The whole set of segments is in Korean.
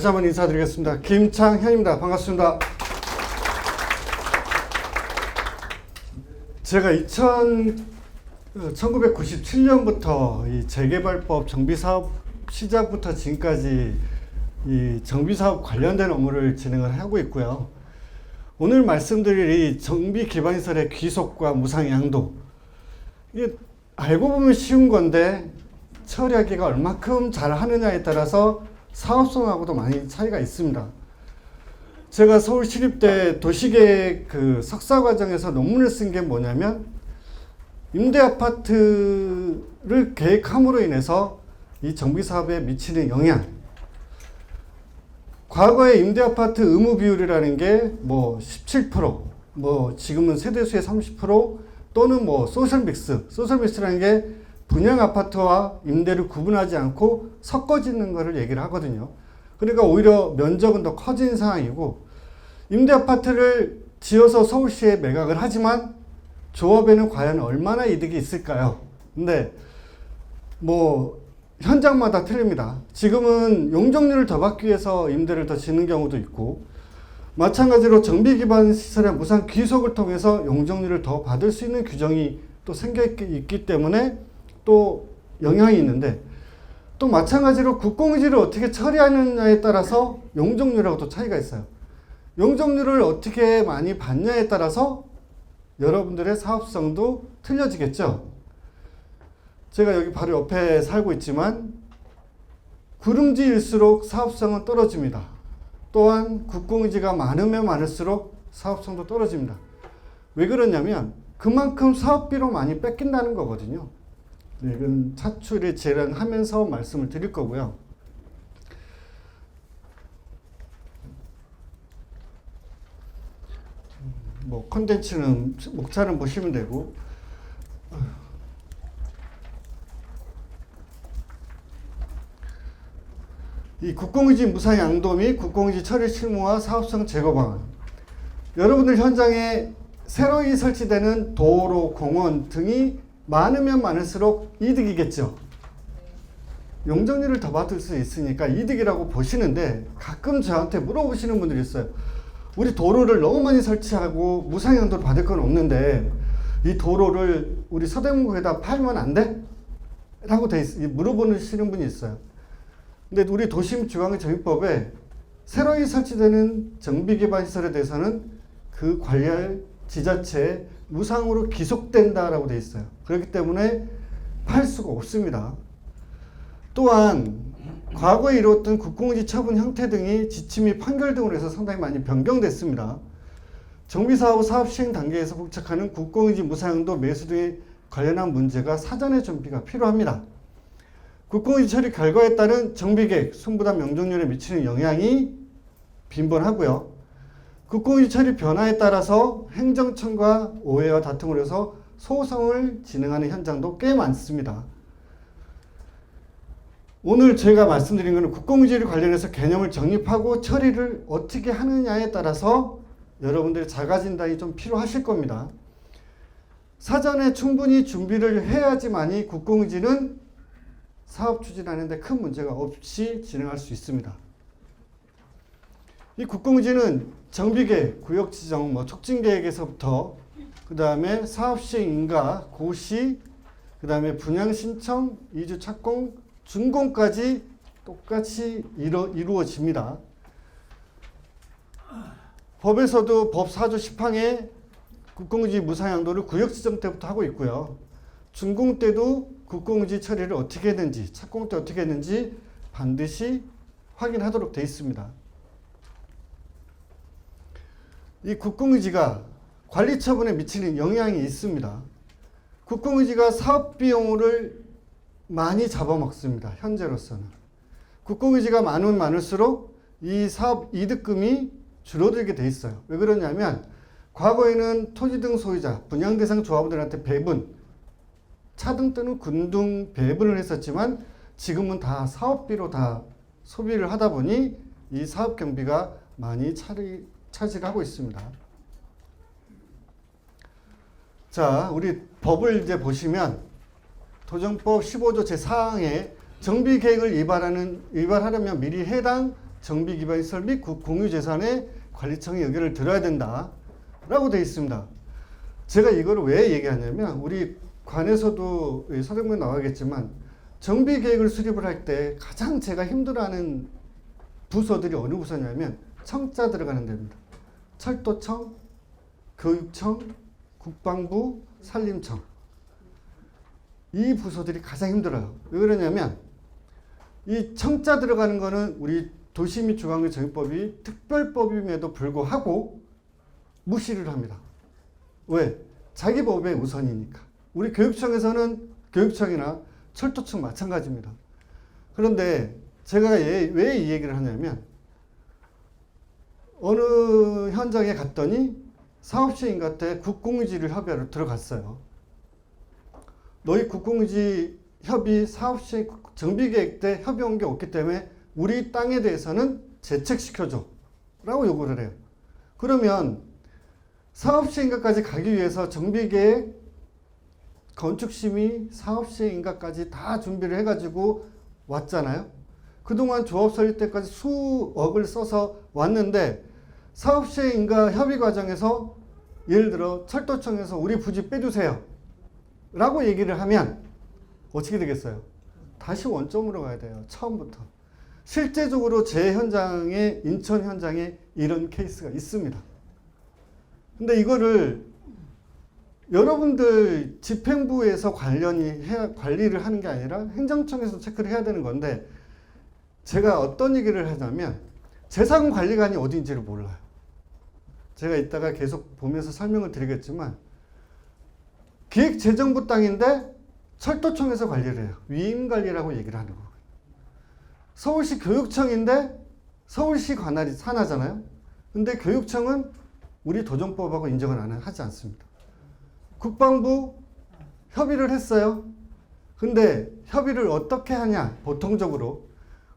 다시 한번 인사드리겠습니다. 김창현입니다. 반갑습니다. 제가 1997년부터 이 재개발법 정비사업 시작부터 지금까지 이 정비사업 관련된 업무를 진행을 하고 있고요. 오늘 말씀드릴 이 정비 기반시설의 귀속과 무상 양도, 이게 알고 보면 쉬운 건데 처리하기가 얼마큼 잘 하느냐에 따라서 사업성하고도 많이 차이가 있습니다. 제가 서울시립대 도시계획 그 석사 과정에서 논문을 쓴 게 뭐냐면, 임대아파트를 계획함으로 인해서 이 정비사업에 미치는 영향, 과거에 임대아파트 의무 비율이라는 게 뭐 17%, 뭐 지금은 세대수의 30% 또는 뭐 소셜믹스라는 게 분양 아파트와 임대를 구분하지 않고 섞어 짓는 거를 얘기를 하거든요. 그러니까 오히려 면적은 더 커진 상황이고, 임대아파트를 지어서 서울시에 매각을 하지만 조합에는 과연 얼마나 이득이 있을까요? 근데 뭐 현장마다 틀립니다. 지금은 용적률을 더 받기 위해서 임대를 더 짓는 경우도 있고, 마찬가지로 정비 기반 시설의 무상 귀속을 통해서 용적률을 더 받을 수 있는 규정이 또 생겨 있기 때문에 또 영향이 있는데, 또 마찬가지로 국공유지를 어떻게 처리하느냐에 따라서 용적률하고 또 차이가 있어요. 용적률을 어떻게 많이 받냐에 따라서 여러분들의 사업성도 틀려지겠죠. 제가 여기 바로 옆에 살고 있지만 구릉지일수록 사업성은 떨어집니다. 또한 국공유지가 많으면 많을수록 사업성도 떨어집니다. 왜 그러냐면 그만큼 사업비로 많이 뺏긴다는 거거든요. 네, 이건 차출이 재량하면서 말씀을 드릴 거고요. 뭐 콘텐츠는 목차는 보시면 되고, 이 국공유지 무상 양도 및 국공유지 처리 실무와 사업성 제거 방안. 여러분들 현장에 새로이 설치되는 도로, 공원 등이 많으면 많을수록 이득이겠죠. 용적률을 더 받을 수 있으니까 이득이라고 보시는데, 가끔 저한테 물어보시는 분들이 있어요. 우리 도로를 너무 많이 설치하고 무상 양도를 받을 건 없는데 이 도로를 우리 서대문구에다 팔면 안 돼? 라고 물어보시는 분이 있어요. 근데 우리 도심중앙정비법에 새로이 설치되는 정비기반시설에 대해서는 그 관리할 지자체에 무상으로 기속된다라고 되어 있어요. 그렇기 때문에 팔 수가 없습니다. 또한 과거에 이루었던 국공유지 처분 형태 등이 지침 및 판결 등으로 해서 상당히 많이 변경됐습니다. 정비사업 사업 시행 단계에서 복잡하는 국공유지 무상양도 매수 등에 관련한 문제가 사전에 준비가 필요합니다. 국공유지 처리 결과에 따른 정비계획, 손부담 용적률에 미치는 영향이 빈번하고요. 국공유지 처리 변화에 따라서 행정청과 오해와 다툼으로 해서 소송을 진행하는 현장도 꽤 많습니다. 오늘 제가 말씀드린 것은 국공유지를 관련해서 개념을 정립하고 처리를 어떻게 하느냐에 따라서 여러분들의 자가진단이 좀 필요하실 겁니다. 사전에 충분히 준비를 해야지만이 국공유지는 사업 추진하는데 큰 문제가 없이 진행할 수 있습니다. 이 국공유지는 정비계획, 구역지정, 촉진계획에서부터 그 다음에 사업시행인가, 고시, 그 다음에 분양신청, 이주착공, 준공까지 똑같이 이루어집니다. 법에서도 법 4조 10항에 국공유지 무상양도를 구역지정 때부터 하고 있고요. 준공 때도 국공유지 처리를 어떻게 했는지, 착공 때 어떻게 했는지 반드시 확인하도록 되어 있습니다. 이 국공유지가 관리처분에 미치는 영향이 있습니다. 국공유지가 사업비용을 많이 잡아먹습니다. 현재로서는. 국공유지가 많으면 많을수록 이 사업 이득금이 줄어들게 돼 있어요. 왜 그러냐면 과거에는 토지 등 소유자, 분양 대상 조합원들한테 배분, 차등 또는 군등 배분을 했었지만 지금은 다 사업비로 다 소비를 하다 보니 이 사업 경비가 많이 차지하고 있습니다. 자, 우리 법을 이제 보시면 도정법 15조 제4항에 정비계획을 위반하려면 미리 해당 정비 기반 시설 및 공유재산의 관리청에 의견을 들어야 된다라고 되어 있습니다. 제가 이걸 왜 얘기하냐면 우리 관에서도 서대문에 나와겠지만 정비 계획을 수립을 할 때 가장 제가 힘들어하는 부서들이 어느 부서냐면 청자 들어가는 데입니다. 철도청, 교육청, 국방부, 산림청. 이 부서들이 가장 힘들어요. 왜 그러냐면 이 청자 들어가는 거는 우리 도시 및 주거환경 정비법이 특별법임에도 불구하고 무시를 합니다. 왜? 자기 법의 우선이니까. 우리 교육청에서는 교육청이나 철도청 마찬가지입니다. 그런데 제가 왜 이 얘기를 하냐면 어느 현장에 갔더니 사업시행한테 국공유지를 협의하러 들어갔어요. 너희 국공유지 협의 사업시행 정비계획 때 협의 온 게 없기 때문에 우리 땅에 대해서는 재책시켜줘 라고 요구를 해요. 그러면 사업시행가까지 가기 위해서 정비계획, 건축심의, 사업시행인가까지 다 준비를 해가지고 왔잖아요. 그동안 조합 설립 때까지 수억을 써서 왔는데 사업시행인가 협의 과정에서 예를 들어 철도청에서 우리 부지 빼주세요 라고 얘기를 하면 어떻게 되겠어요? 다시 원점으로 가야 돼요. 처음부터. 실제적으로 제 현장에, 인천 현장에 이런 케이스가 있습니다. 근데 이거를 여러분들 집행부에서 관리를 하는 게 아니라 행정청에서 체크를 해야 되는 건데 제가 어떤 얘기를 하냐면 재산관리관이 어디인지를 몰라요. 제가 이따가 계속 보면서 설명을 드리겠지만 기획재정부 땅인데 철도청에서 관리를 해요. 위임관리라고 얘기를 하는 거예요. 서울시 교육청인데 서울시 관할이 산하잖아요. 근데 교육청은 우리 도정법하고 인정을 하지 않습니다. 국방부 협의를 했어요. 근데 협의를 어떻게 하냐? 보통적으로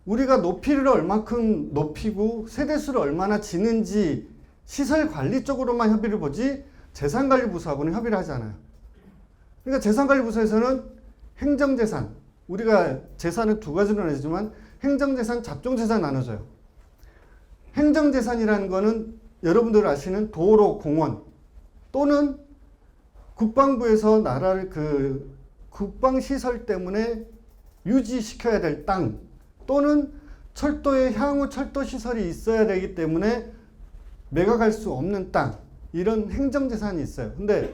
우리가 높이를 얼마큼 높이고 세대수를 얼마나 지는지 시설 관리 쪽으로만 협의를 보지 재산관리부서하고는 협의를 하지 않아요. 그러니까 재산관리부서에서는 행정재산, 우리가 재산을 두 가지로 나누지만 행정재산, 잡종재산 나눠져요. 행정재산이라는 거는 여러분들 아시는 도로, 공원 또는 국방부에서 나라를 국방시설 때문에 유지시켜야 될 땅 또는 철도에 향후 철도시설이 있어야 되기 때문에 매각할 수 없는 땅 이런 행정재산이 있어요. 근데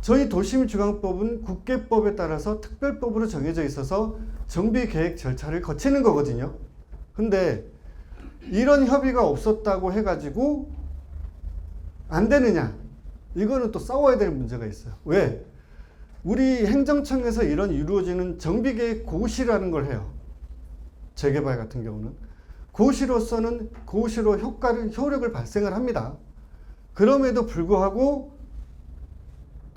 저희 도시및주거법은 국계법에 따라서 특별법으로 정해져 있어서 정비계획 절차를 거치는 거거든요. 근데 이런 협의가 없었다고 해가지고 안 되느냐? 이거는 또 싸워야 될 문제가 있어요. 왜? 우리 행정청에서 이런 이루어지는 정비계획 고시라는 걸 해요. 재개발 같은 경우는. 고시로서는 고시로 효력을 발생을 합니다. 그럼에도 불구하고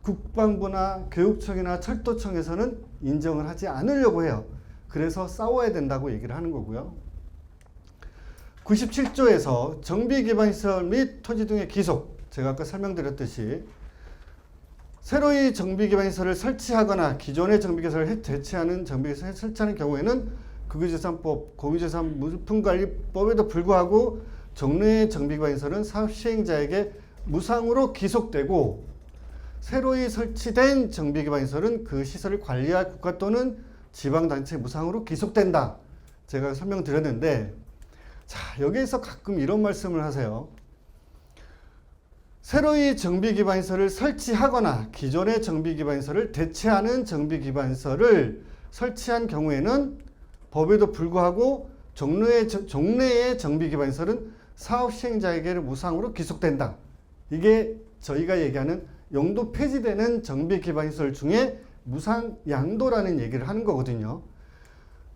국방부나 교육청이나 철도청에서는 인정을 하지 않으려고 해요. 그래서 싸워야 된다고 얘기를 하는 거고요. 97조에서 정비기반시설 및 토지 등의 기속, 제가 아까 설명드렸듯이 새로이 정비기반시설을 설치하거나 기존의 정비기반시설을 대체하는 정비기반시설을 설치하는 경우에는 국유재산법, 공유재산 물품관리법에도 불구하고 종래의 정비기반시설은 사업시행자에게 무상으로 기속되고 새로이 설치된 정비기반시설은 그 시설을 관리할 국가 또는 지방단체 무상으로 기속된다. 제가 설명드렸는데 자, 여기에서 가끔 이런 말씀을 하세요. 새로이 정비기반시설을 설치하거나 기존의 정비기반시설을 대체하는 정비기반시설을 설치한 경우에는 법에도 불구하고 종래의 정비기반시설은 사업시행자에게 무상으로 기속된다. 이게 저희가 얘기하는 용도 폐지되는 정비기반시설 중에 무상양도라는 얘기를 하는 거거든요.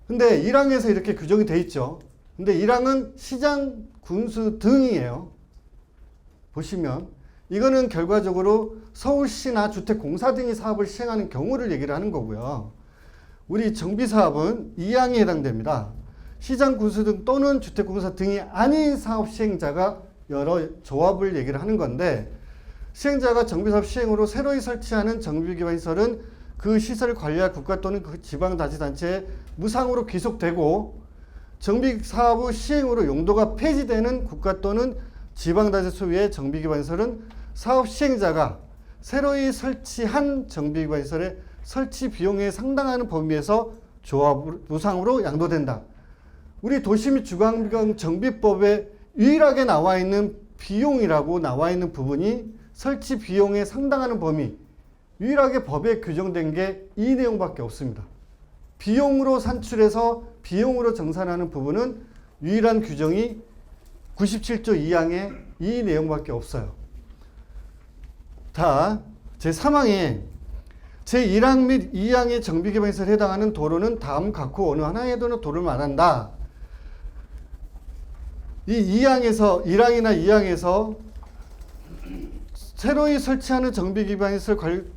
근데 1항에서 이렇게 규정이 돼 있죠. 근데 1항은 시장, 군수 등이에요. 보시면 이거는 결과적으로 서울시나 주택공사 등이 사업을 시행하는 경우를 얘기를 하는 거고요. 우리 정비사업은 2항에 해당됩니다. 시장, 군수 등 또는 주택공사 등이 아닌 사업 시행자가 여러 조합을 얘기를 하는 건데 시행자가 정비사업 시행으로 새로이 설치하는 정비기반시설은 그 시설을 관리할 국가 또는 그 지방자치단체에 무상으로 기속되고 정비 사업 후 시행으로 용도가 폐지되는 국가 또는 지방자치 소유의 정비기반시설은 사업 시행자가 새로이 설치한 정비기반시설의 설치 비용에 상당하는 범위에서 무상으로 양도된다. 우리 도시 및 주거환경 정비법에 유일하게 나와 있는 비용이라고 나와 있는 부분이 설치 비용에 상당하는 범위, 유일하게 법에 규정된 게 이 내용밖에 없습니다. 비용으로 산출해서 비용으로 정산하는 부분은 유일한 규정이 97조 2항에 이 내용밖에 없어요. 자, 제3항에 제1항 및 2항의 정비개방시설에 해당하는 도로는 다음 각호 어느 하나의 도로를 말한다. 이 2항에서 1항이나 2항에서 새로이 설치하는 정비기반시설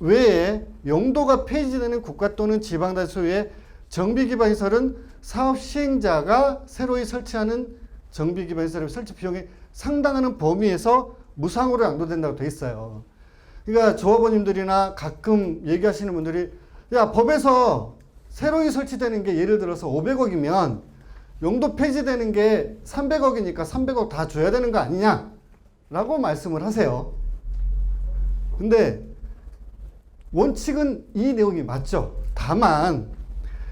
외에 용도가 폐지되는 국가 또는 지방자치 소유의 정비기반시설은 사업 시행자가 새로이 설치하는 정비기반시설의 설치 비용에 상당하는 범위에서 무상으로 양도된다고 돼 있어요. 그러니까 조합원님들이나 가끔 얘기하시는 분들이 야, 법에서 새로이 설치되는 게 예를 들어서 500억이면 용도 폐지되는 게 300억이니까 300억 다 줘야 되는 거 아니냐? 라고 말씀을 하세요. 근데 원칙은 이 내용이 맞죠. 다만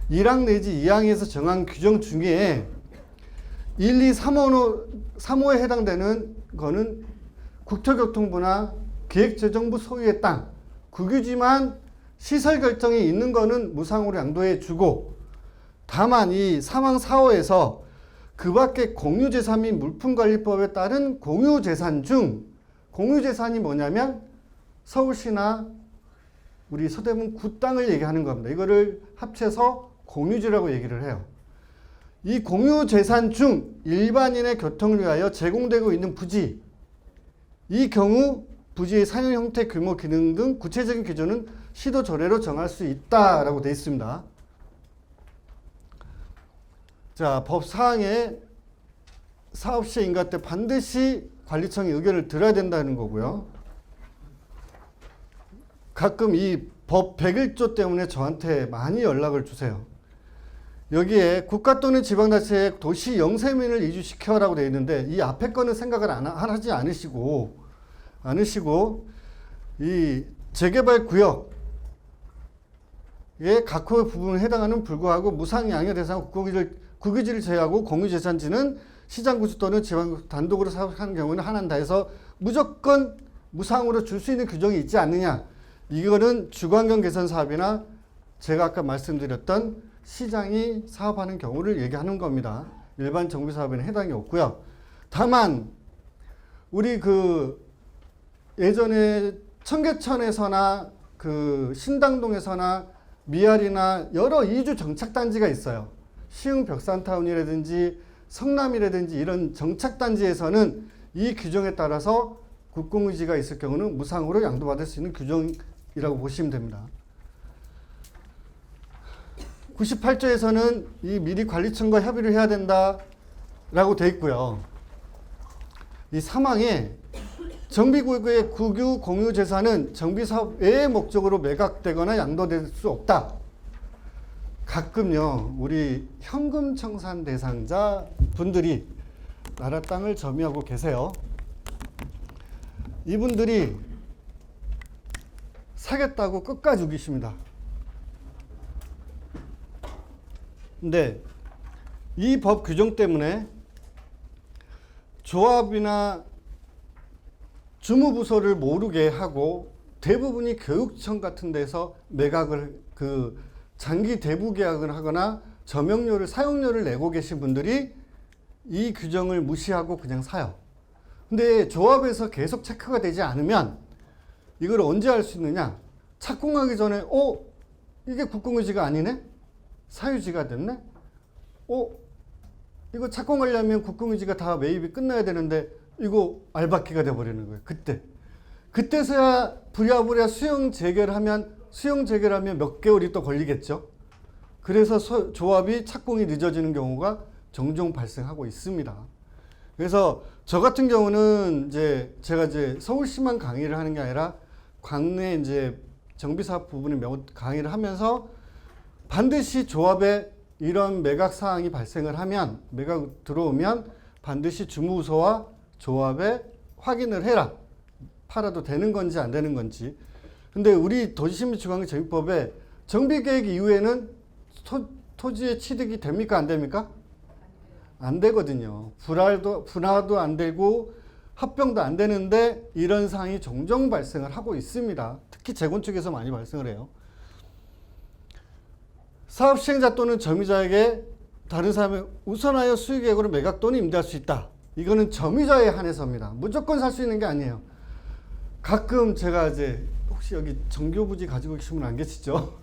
1항 내지 2항에서 정한 규정 중에 1, 2, 3호에 해당되는 거는 국토교통부나 기획재정부 소유의 땅, 국유지만 시설 결정이 있는 거는 무상으로 양도해 주고, 다만 이 3항 4호에서 그 밖에 공유재산 및 물품관리법에 따른 공유재산 중, 공유재산이 뭐냐면 서울시나 우리 서대문 구 땅을 얘기하는 겁니다. 이거를 합쳐서 공유지라고 얘기를 해요. 이 공유재산 중 일반인의 교통을 위하여 제공되고 있는 부지, 이 경우 부지의 사용 형태, 규모, 기능 등 구체적인 기준은 시도 조례로 정할 수 있다라고 되어 있습니다. 자, 법 사항에 사업 시행 인가 때 반드시 관리청의 의견을 들어야 된다는 거고요. 가끔 이 법 101조 때문에 저한테 많이 연락을 주세요. 여기에 국가 또는 지방자치의 도시 영세민을 이주시켜라고 되어 있는데 이 앞에 거는 생각을 하지 않으시고 이 재개발 구역의 각호 부분에 해당하는 불구하고 무상 양해 대상 국유지를 제외하고 공유재산지는 시장구축 또는 지방 단독으로 사업하는 경우는 하나다 해서 무조건 무상으로 줄 수 있는 규정이 있지 않느냐. 이거는 주거환경 개선 사업이나 제가 아까 말씀드렸던 시장이 사업하는 경우를 얘기하는 겁니다. 일반 정비 사업에는 해당이 없고요. 다만 우리 예전에 청계천에서나 신당동에서나 미아리나 여러 이주 정착단지가 있어요. 시흥 벽산타운이라든지 성남이라든지 이런 정착단지에서는 이 규정에 따라서 국공유지가 있을 경우는 무상으로 양도받을 수 있는 규정이라고 보시면 됩니다. 98조에서는 이 미리 관리청과 협의를 해야 된다라고 되어 있고요. 이 3항에 정비구역의 국유 공유 재산은 정비사업 외의 목적으로 매각되거나 양도될 수 없다. 가끔요, 우리 현금 청산 대상자 분들이 나라 땅을 점유하고 계세요. 이분들이 사겠다고 끝까지 우기십니다. 근데 이 법 규정 때문에 조합이나 주무부서를 모르게 하고 대부분이 교육청 같은 데서 매각을 장기 대부 계약을 하거나 점용료를 사용료를 내고 계신 분들이 이 규정을 무시하고 그냥 사요. 근데 조합에서 계속 체크가 되지 않으면 이걸 언제 할 수 있느냐? 착공하기 전에 이게 국공유지가 아니네? 사유지가 됐네? 이거 착공하려면 국공유지가 다 매입이 끝나야 되는데 이거 알박기가 돼버리는 거예요. 그때서야 부랴부랴 수용 재결하면 몇 개월이 또 걸리겠죠. 그래서 조합이 착공이 늦어지는 경우가 종종 발생하고 있습니다. 그래서 저 같은 경우는 제가 서울시만 강의를 하는 게 아니라 관내 정비사업 부분에 강의를 하면서 반드시 조합에 이런 매각 사항이 발생을 하면, 매각 들어오면 반드시 주무부서와 조합에 확인을 해라. 팔아도 되는 건지 안 되는 건지. 근데 우리 도시민주관계정비법에 정비계획 이후에는 토지의 취득이 됩니까? 안 됩니까? 안 되거든요. 분할도 안 되고 합병도 안 되는데 이런 사항이 종종 발생을 하고 있습니다. 특히 재건축에서 많이 발생을 해요. 사업 시행자 또는 점유자에게 다른 사람이 우선하여 수익계획으로 매각 또는 임대할 수 있다. 이거는 점유자에 한해서입니다. 무조건 살 수 있는 게 아니에요. 가끔 제가 이제 혹시 여기 정교부지 가지고 계신 분 안 계시죠?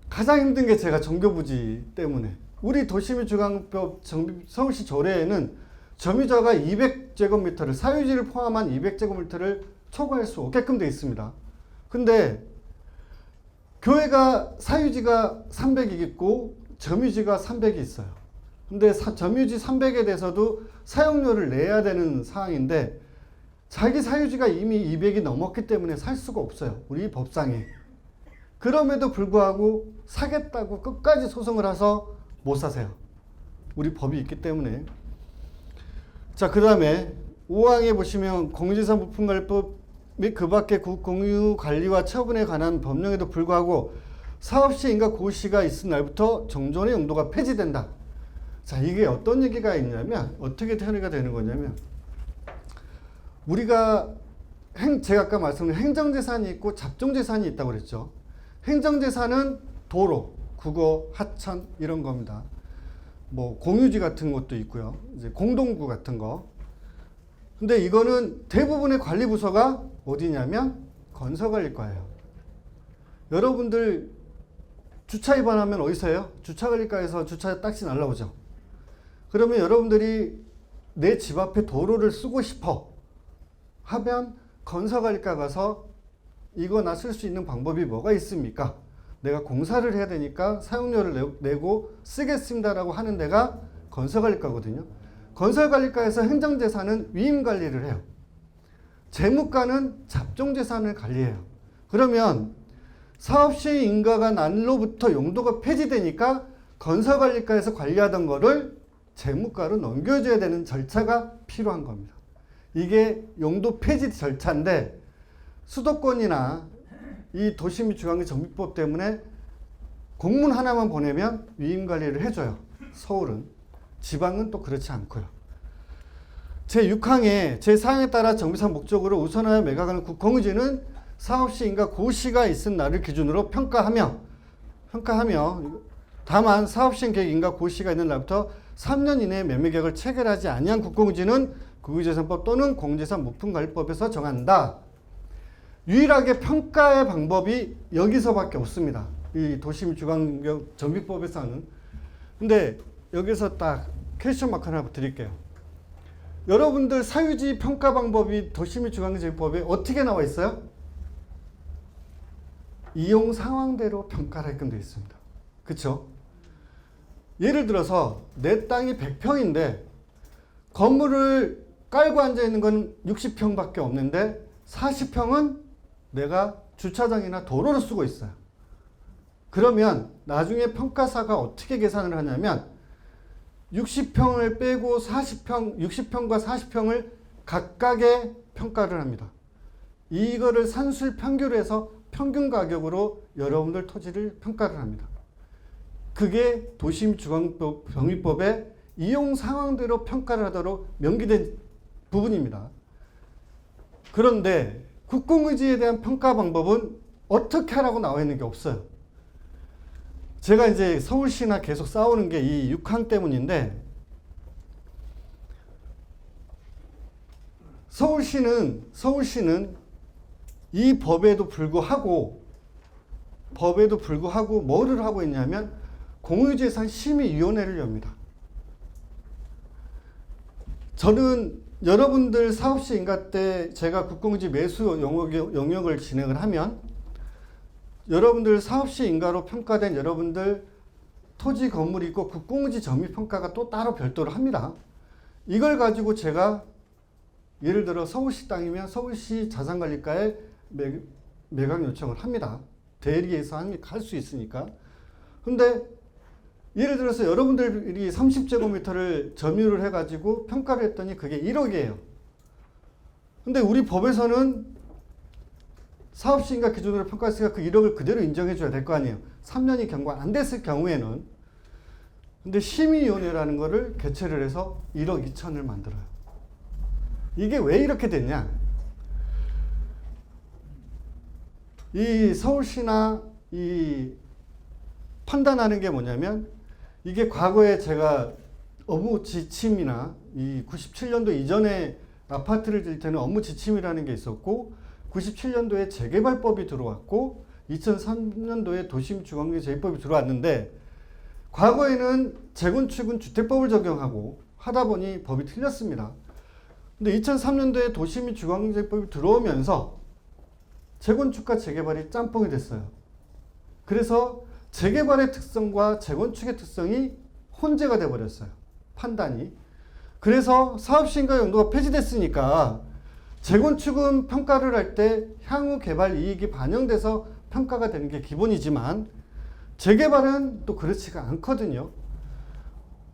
가장 힘든 게 제가 정교부지 때문에. 우리 도시민주관법 서울시 조례에는 점유자가 200제곱미터를, 사유지를 포함한 200제곱미터를 초과할 수 없게끔 되어 있습니다. 근데 교회가 사유지가 300이 있고 점유지가 300이 있어요. 근데 점유지 300에 대해서도 사용료를 내야 되는 사항인데 자기 사유지가 이미 200이 넘었기 때문에 살 수가 없어요. 우리 법상에. 그럼에도 불구하고 사겠다고 끝까지 소송을 해서 못 사세요. 우리 법이 있기 때문에. 자, 그 다음에 5항에 보시면 공유재산 부품관리법 및 그 밖의 공유관리와 처분에 관한 법령에도 불구하고 사업시행과 고시가 있은 날부터 정존의 용도가 폐지된다. 자, 이게 어떤 얘기가 있냐면, 어떻게 처리가 되는 거냐면, 우리가 제가 아까 말씀드린 행정재산이 있고 잡종재산이 있다고 그랬죠. 행정재산은 도로, 국어, 하천 이런 겁니다. 뭐 공유지 같은 것도 있고요. 이제 공동구 같은 거. 근데 이거는 대부분의 관리부서가 어디냐면 건설관리과예요. 여러분들 주차 위반하면 어디서 해요? 주차관리과에서 주차 딱지 날라오죠. 그러면 여러분들이 내 집 앞에 도로를 쓰고 싶어 하면 건설관리과 가서 이거 나 쓸 수 있는 방법이 뭐가 있습니까? 내가 공사를 해야 되니까 사용료를 내고 쓰겠습니다라고 하는 데가 건설관리과거든요. 건설관리과에서 행정재산은 위임관리를 해요. 재무과는 잡종재산을 관리해요. 그러면 사업시행 인가가 난로부터 용도가 폐지되니까 건설관리과에서 관리하던 거를 재무과로 넘겨줘야 되는 절차가 필요한 겁니다. 이게 용도 폐지 절차인데 수도권이나 이 도시민주관계정비법 때문에 공문 하나만 보내면 위임관리를 해줘요. 서울은. 지방은 또 그렇지 않고요. 제6항에 제4항에 따라 정비사업 목적으로 우선하여 매각하는 국공유지는 사업시 인가 고시가 있은 날을 기준으로 평가하며 다만 사업시행 계획 인가 고시가 있는 날부터 3년 이내에 매매계약을 체결하지 아니한 국공유지는 국유재산법 또는 공유재산 물품관리법에서 정한다. 유일하게 평가의 방법이 여기서밖에 없습니다. 이 도시민주관계정비법에서는. 근데 여기서 딱 퀘스천 마크 하나 드릴게요. 여러분들 사유지 평가 방법이 도시민주관계정비법에 어떻게 나와 있어요? 이용 상황대로 평가를 하게끔 되어 있습니다. 그쵸? 예를 들어서 내 땅이 100평인데 건물을 깔고 앉아있는 건 60평밖에 없는데 40평은 내가 주차장이나 도로를 쓰고 있어요. 그러면 나중에 평가사가 어떻게 계산을 하냐면 60평을 빼고 60평과 40평을 각각의 평가를 합니다. 이거를 산술 평균해서 평균 가격으로 여러분들 토지를 평가를 합니다. 그게 도시민주관계정비법의 이용 상황대로 평가를 하도록 명기된 부분입니다. 그런데 국공유지에 대한 평가 방법은 어떻게 하라고 나와 있는 게 없어요. 제가 이제 서울시나 계속 싸우는 게 이 6항 때문인데, 서울시는 이 법에도 불구하고 뭐를 하고 있냐면 공유재산 심의위원회를 엽니다. 저는 여러분들 사업시 인가 때 제가 국공유지 매수 영역을 진행을 하면 여러분들 사업시 인가로 평가된 여러분들 토지 건물이 있고 국공유지 점유평가가 또 따로 별도로 합니다. 이걸 가지고 제가 예를 들어 서울시 땅이면 서울시 자산관리과에 매각 요청을 합니다. 대리해서 할 수 있으니까. 근데 예를 들어서 여러분들이 30제곱미터를 점유를 해가지고 평가를 했더니 그게 1억이에요. 근데 우리 법에서는 사업시행가 기준으로 평가했으니까 그 1억을 그대로 인정해줘야 될 거 아니에요. 3년이 경과 안 됐을 경우에는. 근데 심의위원회라는 거를 개최를 해서 1억 2천을 만들어요. 이게 왜 이렇게 됐냐? 이 서울시나 이 판단하는 게 뭐냐면, 이게 과거에 제가 업무 지침이나 이 97년도 이전에 아파트를 질 때는 업무 지침이라는 게 있었고, 97년도에 재개발법이 들어왔고, 2003년도에 도심중앙재개법이 들어왔는데, 과거에는 재건축은 주택법을 적용하고 하다 보니 법이 틀렸습니다. 근데 2003년도에 도시민중앙재개법이 들어오면서 재건축과 재개발이 짬뽕이 됐어요. 그래서 재개발의 특성과 재건축의 특성이 혼재가 돼버렸어요. 판단이. 그래서 사업시행가 용도가 폐지됐으니까 재건축은 평가를 할 때 향후 개발 이익이 반영돼서 평가가 되는 게 기본이지만 재개발은 또 그렇지가 않거든요.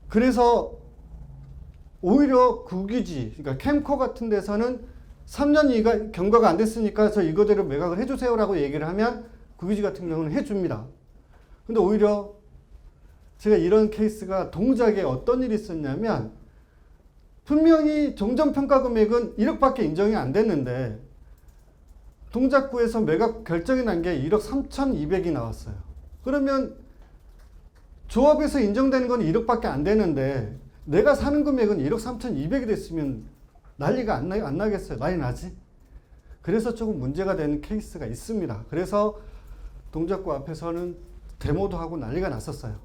그래서 오히려 국유지, 그러니까 캠코 같은 데서는 3년 이가 경과가 안 됐으니까 저 이거대로 매각을 해주세요라고 얘기를 하면 국유지 같은 경우는 해줍니다. 근데 오히려 제가 이런 케이스가 동작에 어떤 일이 있었냐면, 분명히 종전평가 금액은 1억밖에 인정이 안 됐는데 동작구에서 매각 결정이 난 게 1억 3,200이 나왔어요. 그러면 조합에서 인정되는 건 1억밖에 안 되는데 내가 사는 금액은 1억 3,200이 됐으면 난리가 안 나겠어요? 난리 나지? 그래서 조금 문제가 되는 케이스가 있습니다. 그래서 동작구 앞에서는 데모도 하고 난리가 났었어요.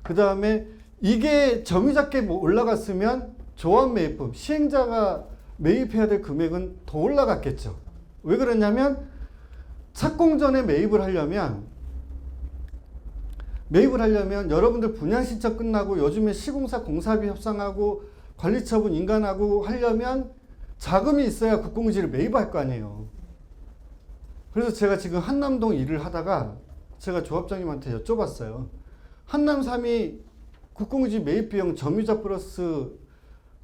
그 다음에 이게 점유자께 올라갔으면 조합 매입금, 시행자가 매입해야 될 금액은 더 올라갔겠죠. 왜 그러냐면 착공전에 매입을 하려면 여러분들 분양신청 끝나고 요즘에 시공사 공사비 협상하고 관리처분 인간하고 하려면 자금이 있어야 국공지를 매입할 거 아니에요. 그래서 제가 지금 한남동 일을 하다가 제가 조합장님한테 여쭤봤어요. 한남 3이 국공지 매입 비용 점유자 플러스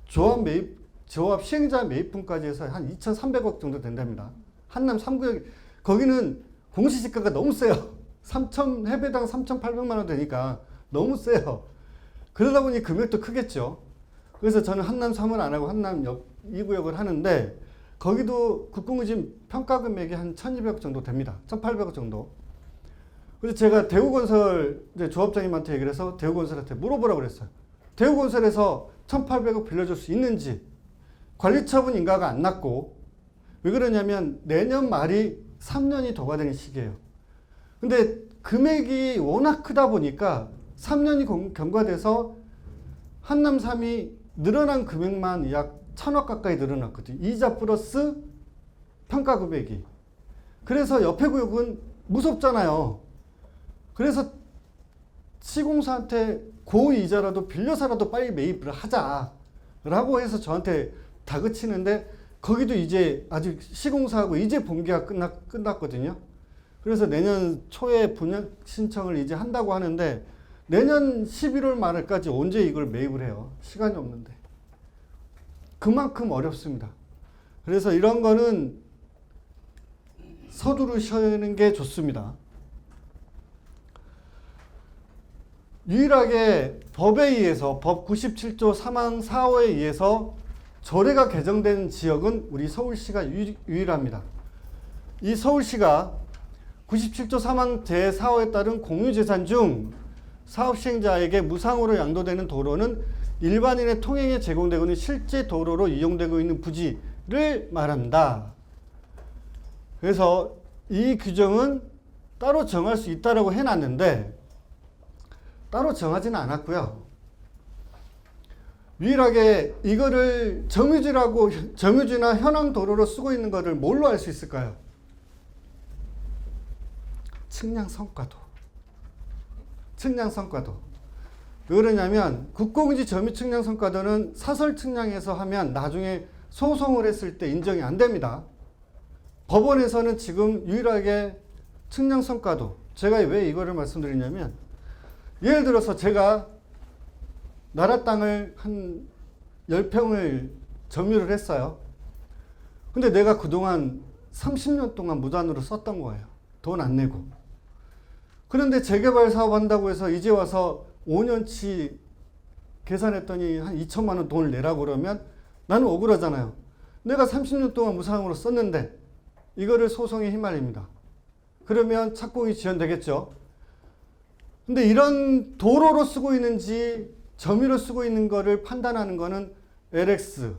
조합 시행자 매입분까지 해서 한 2,300억 정도 된답니다. 한남 3구역, 거기는 공시지가가 너무 세요. 해배당 3,800만 원 되니까 너무 세요. 그러다 보니 금액도 크겠죠. 그래서 저는 한남 3을 안 하고 한남 2구역을 하는데, 거기도 국공지 평가 금액이 한 1,200억 정도 됩니다. 1,800억 정도. 그래서 제가 대우건설 조합장님한테 얘기를 해서 대우건설한테 물어보라고 그랬어요. 대우건설에서 1,800억 빌려줄 수 있는지. 관리처분 인가가 안 났고, 왜 그러냐면 내년 말이 3년이 더가 되는 시기예요. 근데 금액이 워낙 크다 보니까 3년이 경과돼서 한남 3이 늘어난 금액만 약 1,000억 가까이 늘어났거든요. 이자 플러스 평가 금액이. 그래서 옆에 구역은 무섭잖아요. 그래서 시공사한테 고이자라도 빌려서라도 빨리 매입을 하자라고 해서 저한테 다그치는데, 거기도 이제 아직 시공사하고 이제 본계가 끝났거든요. 그래서 내년 초에 분양 신청을 이제 한다고 하는데 내년 11월 말까지 언제 이걸 매입을 해요? 시간이 없는데. 그만큼 어렵습니다. 그래서 이런 거는 서두르시는 게 좋습니다. 유일하게 법에 의해서 법 97조 3항 4호에 의해서 조례가 개정된 지역은 우리 서울시가 유일합니다. 이 서울시가 97조 3항 제4호에 따른 공유재산 중 사업시행자에게 무상으로 양도되는 도로는 일반인의 통행에 제공되고 있는 실제 도로로 이용되고 있는 부지를 말합니다. 그래서 이 규정은 따로 정할 수 있다고 해놨는데 따로 정하지는 않았고요. 유일하게 이거를 점유지나 현황 도로로 쓰고 있는 것을 뭘로 알 수 있을까요? 측량성과도. 왜 그러냐면 국공지 점유 측량성과도는 사설 측량에서 하면 나중에 소송을 했을 때 인정이 안 됩니다. 법원에서는 지금 유일하게 측량성과도, 제가 왜 이거를 말씀드리냐면 예를 들어서 제가 나라 땅을 한 10평을 점유를 했어요. 근데 내가 그동안 30년 동안 무단으로 썼던 거예요. 돈 안 내고. 그런데 재개발 사업 한다고 해서 이제 와서 5년치 계산했더니 한 2천만 원 돈을 내라고 그러면 나는 억울하잖아요. 내가 30년 동안 무상으로 썼는데 이거를 소송에 휘말립니다. 그러면 착공이 지연되겠죠. 근데 이런 도로로 쓰고 있는지 점유로 쓰고 있는 거를 판단하는 거는 LX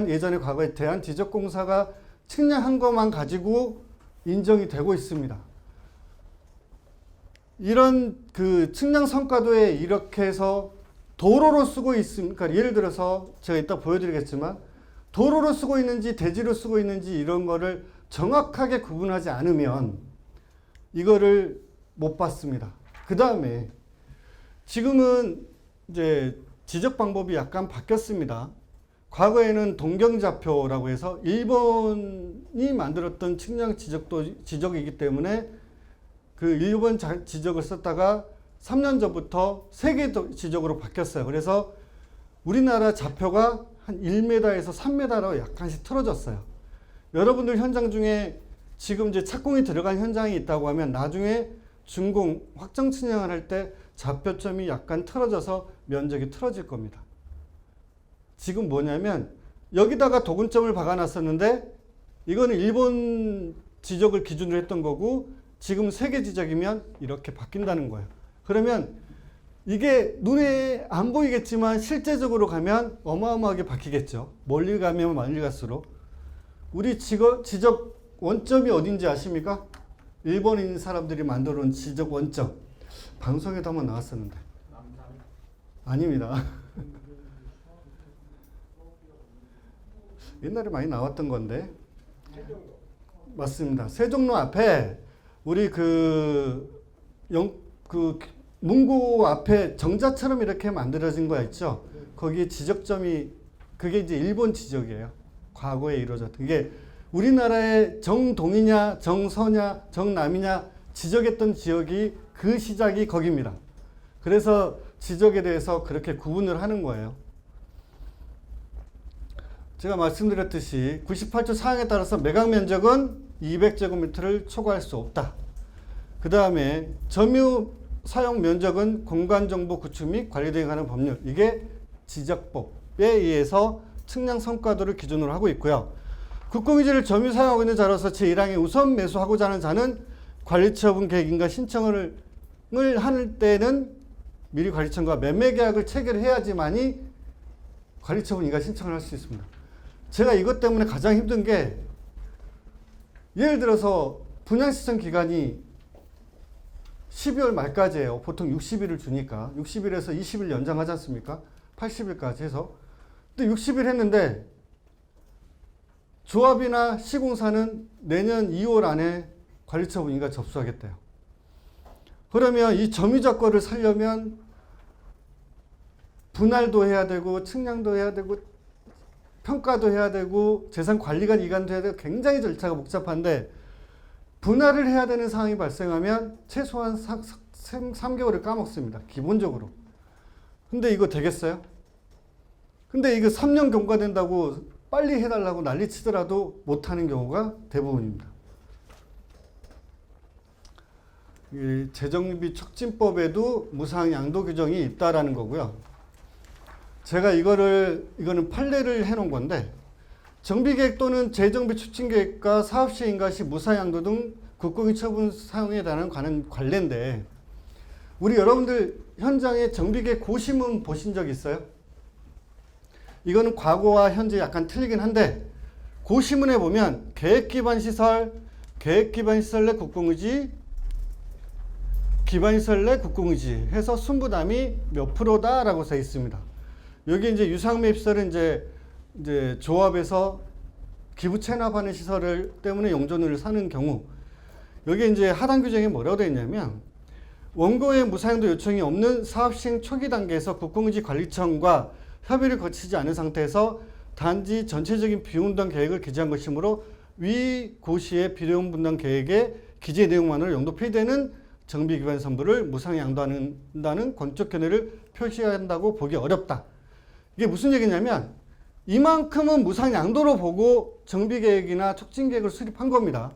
예전에 과거에 대한지적공사가 측량한 것만 가지고 인정이 되고 있습니다. 이런 그 측량 성과도에 이렇게 해서 도로로 쓰고 있으니까 예를 들어서 제가 이따 보여드리겠지만 도로로 쓰고 있는지 대지로 쓰고 있는지 이런 거를 정확하게 구분하지 않으면 이거를 못 받습니다. 그 다음에 지금은 이제 지적 방법이 약간 바뀌었습니다. 과거에는 동경좌표라고 해서 일본이 만들었던 측량 지적이기 때문에 그 일본 지적을 썼다가 3년 전부터 세계 지적으로 바뀌었어요. 그래서 우리나라 좌표가 한 1m에서 3m로 약간씩 틀어졌어요. 여러분들 현장 중에 지금 이제 착공이 들어간 현장이 있다고 하면 나중에 준공 확정 측량을 할 때 좌표점이 약간 틀어져서 면적이 틀어질 겁니다. 지금 뭐냐면 여기다가 도근점을 박아놨었는데 이거는 일본 지적을 기준으로 했던 거고 지금 세계 지적이면 이렇게 바뀐다는 거예요. 그러면 이게 눈에 안 보이겠지만 실제적으로 가면 어마어마하게 바뀌겠죠. 멀리 가면 멀리 갈수록. 우리 지적 원점이 어딘지 아십니까? 일본인 사람들이 만들어 온 지적 원점. 방송에도 한번 나왔었는데. 아닙니다. 옛날에 많이 나왔던 건데. 맞습니다. 세종로 앞에 우리 문고 앞에 정자처럼 이렇게 만들어진 거 있죠? 거기에 지적점이 그게 이제 일본 지적이에요. 과거에 이루어졌던. 이게 우리나라의 정동이냐 정서냐 정남이냐 지적했던 지역이 그 시작이 거기입니다. 그래서 지적에 대해서 그렇게 구분을 하는 거예요. 제가 말씀드렸듯이 98조 사항에 따라서 매각 면적은 200제곱미터를 초과할 수 없다. 그 다음에 점유 사용 면적은 공간정보 구축 및 관리 등에 관한 법률. 이게 지적법에 의해서 측량 성과도를 기준으로 하고 있고요. 국공유지를 점유 사용하고 있는 자로서 제1항에 우선 매수하고자 하는 자는 관리처분 계획인가 신청을 할 때는 미리 관리청과 매매계약을 체결해야지만이 관리처분인가 신청을 할 수 있습니다. 제가 이것 때문에 가장 힘든 게 예를 들어서 분양신청 기간이 12월 말까지예요. 보통 60일을 주니까 60일에서 20일 연장하지 않습니까? 80일까지 해서. 근데 60일 했는데 조합이나 시공사는 내년 2월 안에 관리처분인가 접수하겠대요. 그러면 이 점유자 거를 살려면 분할도 해야 되고 측량도 해야 되고 평가도 해야 되고 재산 관리가 이관도 해야 되고 굉장히 절차가 복잡한데 분할을 해야 되는 상황이 발생하면 최소한 3개월을 까먹습니다. 기본적으로. 근데 이거 되겠어요? 근데 이거 3년 경과된다고 빨리 해달라고 난리 치더라도 못하는 경우가 대부분입니다. 이 재정비 촉진법에도 무상 양도 규정이 있다라는 거고요. 제가 이거는 판례를 해놓은 건데 정비계획 또는 재정비 추진계획과 사업시행인가 시 무사양도 등 국공유 처분 사용에 관한 관례인데 우리 여러분들 현장에 정비계획 고시문 보신 적 있어요? 이거는 과거와 현재 약간 틀리긴 한데 고시문에 보면 계획기반시설 내 국공유지 기반시설 내 국공유지 해서 순부담이 몇 프로다라고 써 있습니다. 여기 이제 유상매입시설은 이제 조합에서 기부 체납하는 시설을 때문에 용적률을 사는 경우 여기 이제 하단 규정에 뭐라고 되어 있냐면 원고의 무사양도 요청이 없는 사업 시행 초기 단계에서 국공유지 관리청과 협의를 거치지 않은 상태에서 단지 전체적인 비용 분담 계획을 기재한 것이므로 위 고시의 비용 분담 계획의 기재 내용만으로 용도 폐기되는 정비 기반 선부를 무상 양도한다는 권적 견해를 표시한다고 보기 어렵다. 이게 무슨 얘기냐면 이만큼은 무상 양도로 보고 정비 계획이나 촉진 계획을 수립한 겁니다.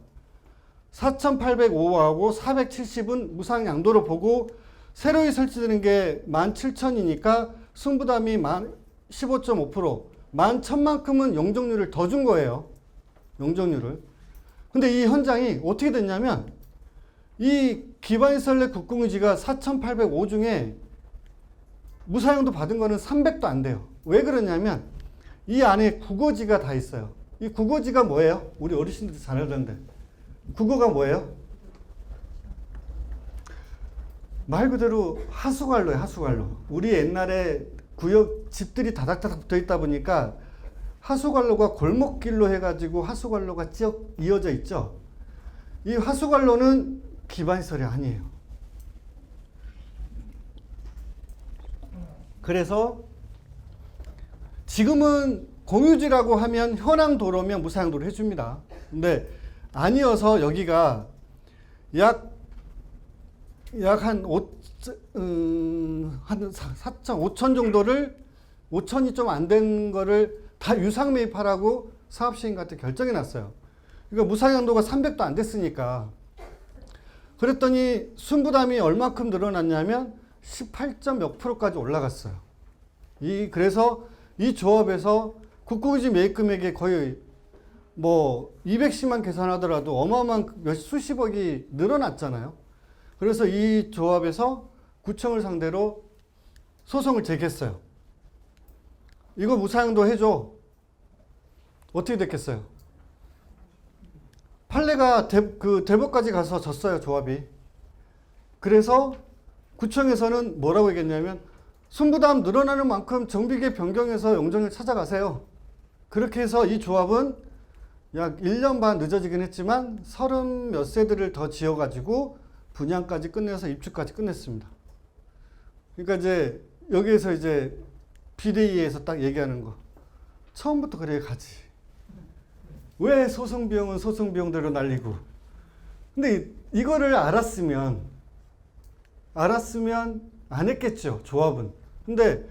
4,805하고 470은 무상 양도로 보고 새로이 설치되는 게 17,000이니까 승부담이 15.5%, 11,000만큼은 용적률을 더 준 거예요. 용적률을. 근데 이 현장이 어떻게 됐냐면 이 기반시설내 국공유지가 4,805 중에 무사용도 받은 거는 300도 안 돼요. 왜 그러냐면 이 안에 국어지가 다 있어요. 이 국어지가 뭐예요? 우리 어르신들이 잘 알던데. 국어가 뭐예요? 말 그대로 하수관로예요. 하수관로. 우리 옛날에 구역 집들이 다닥다닥 붙어 있다 보니까 하수관로가 골목길로 해가지고 하수관로가 쭉 이어져 있죠. 이 하수관로는 기반시설이 아니에요. 그래서 지금은 공유지라고 하면 현황 도로면 무사용도로 해줍니다. 근데 아니어서 여기가 한 4,5천 정도를 5천이 좀 안 된 거를 다 유상 매입하라고 사업시행한테 결정해 놨어요. 그러니까 무상양도가 300도 안 됐으니까. 그랬더니 순부담이 얼마큼 늘어났냐면 18점 몇 프로까지 올라갔어요. 그래서 이 조합에서 국공유지 매입 금액이 거의 뭐 200씩만 계산하더라도 어마어마한 수십억이 늘어났잖아요. 그래서 이 조합에서 구청을 상대로 소송을 제기했어요. 이거 무사용도 해줘. 어떻게 됐겠어요? 판례가 대법까지 가서 졌어요, 조합이. 그래서 구청에서는 뭐라고 얘기했냐면 순부담 늘어나는 만큼 정비계 변경해서 용적률 찾아가세요. 그렇게 해서 이 조합은 약 1년 반 늦어지긴 했지만 30 몇 세대를 더 지어가지고 분양까지 끝내서 입주까지 끝냈습니다. 그러니까 이제 여기에서 이제 비대위에서 딱 얘기하는 거. 처음부터 그래 가지. 왜 소송 비용은 소송 비용대로 날리고. 근데 이거를 알았으면 안 했겠죠, 조합은. 근데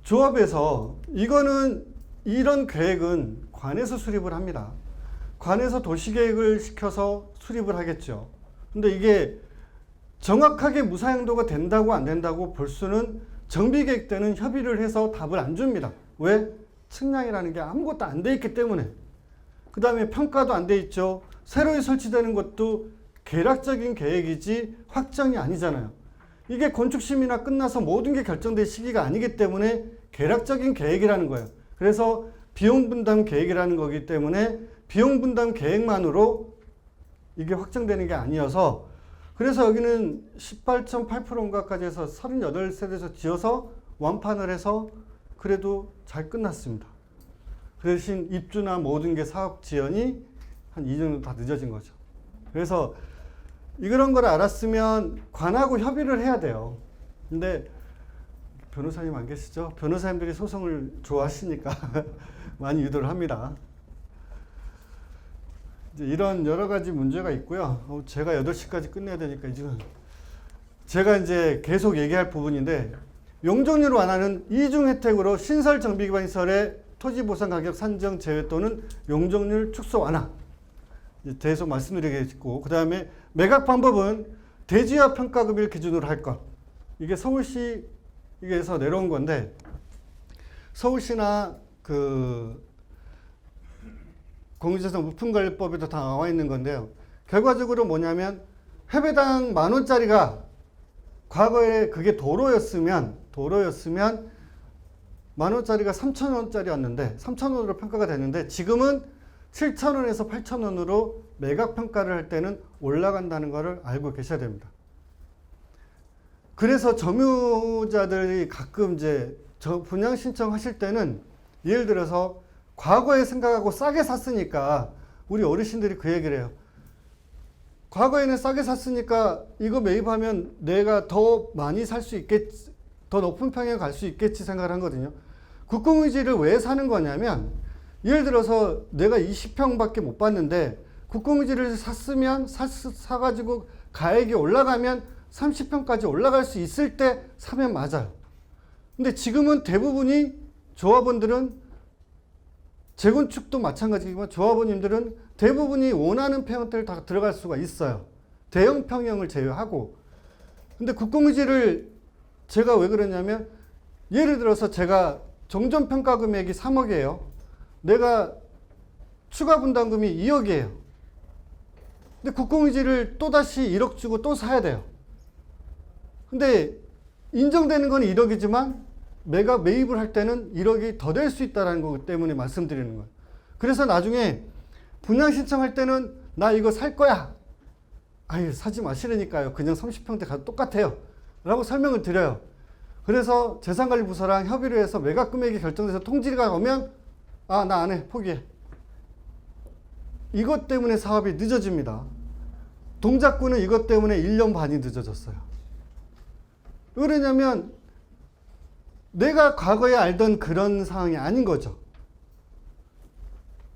조합에서 이런 계획은 관에서 수립을 합니다. 관에서 도시계획을 시켜서 수립을 하겠죠. 근데 이게 정확하게 무사용도가 된다고 안 된다고 볼 수는 정비계획 때는 협의를 해서 답을 안 줍니다. 왜? 측량이라는 게 아무것도 안 돼 있기 때문에. 그 다음에 평가도 안 돼 있죠. 새로이 설치되는 것도 계략적인 계획이지 확정이 아니잖아요. 이게 건축심의나 끝나서 모든 게 결정될 시기가 아니기 때문에 계략적인 계획이라는 거예요. 그래서 비용분담 계획이라는 거기 때문에 비용분담 계획만으로 이게 확정되는 게 아니어서 그래서 여기는 18.8%인가까지 해서 38세대에서 지어서 완판을 해서 그래도 잘 끝났습니다. 그 대신 입주나 모든 게 사업 지연이 한 2년 정도 다 늦어진 거죠. 그래서 이런 걸 알았으면 관하고 협의를 해야 돼요. 근데 변호사님 안 계시죠? 변호사님들이 소송을 좋아하시니까 많이 유도를 합니다. 이제 이런 여러 가지 문제가 있고요. 제가 8시까지 끝내야 되니까 제가 이제 계속 얘기할 부분인데 용적률 완화는 이중 혜택으로 신설 정비 기반 시설의 토지 보상 가격 산정 제외 또는 용적률 축소 완화. 계속 말씀드리겠고 그 다음에 매각 방법은 대지와 평가급일 기준으로 할 것. 이게 서울시에서 내려온 건데 서울시나 공유재산 우편관리법에도 다 나와 있는 건데요. 결과적으로 뭐냐면 회배당 10,000원짜리가 과거에 그게 도로였으면 10,000원짜리가 3,000원짜리였는데 3,000원으로 평가가 됐는데 지금은 7,000원에서 8,000원으로 매각 평가를 할 때는 올라간다는 것을 알고 계셔야 됩니다. 그래서 점유자들이 가끔 이제 분양 신청하실 때는 예를 들어서 과거에 생각하고 싸게 샀으니까 우리 어르신들이 그 얘기를 해요. 과거에는 싸게 샀으니까 이거 매입하면 내가 더 많이 살 수 있겠지, 더 높은 평에 갈 수 있겠지 생각을 하거든요. 국공유지를 왜 사는 거냐면 예를 들어서 내가 20평밖에 못 받는데 국공유지를 샀으면 사가지고 가액이 올라가면 30평까지 올라갈 수 있을 때 사면 맞아요. 근데 지금은 대부분이 조합원들은 재건축도 마찬가지지만 조합원님들은 대부분이 원하는 평형대를 다 들어갈 수가 있어요. 대형 평형을 제외하고. 근데 국공유지를 제가 왜 그러냐면 예를 들어서 제가 종전평가 금액이 3억이에요. 내가 추가 분담금이 2억이에요. 근데 국공유지를 또다시 1억 주고 또 사야 돼요. 근데 인정되는 건 1억이지만 내가 매입을 할 때는 1억이 더 될 수 있다는 것 때문에 말씀드리는 거예요. 그래서 나중에 분양 신청할 때는 나 이거 살 거야. 아유, 사지 마시라니까요. 그냥 30평대 가도 똑같아요. 라고 설명을 드려요. 그래서 재산관리부서랑 협의를 해서 매각 금액이 결정돼서 통지가 오면 아, 나 안 해. 포기해. 이것 때문에 사업이 늦어집니다. 동작구는 이것 때문에 1년 반이 늦어졌어요. 왜 그러냐면 내가 과거에 알던 그런 상황이 아닌 거죠.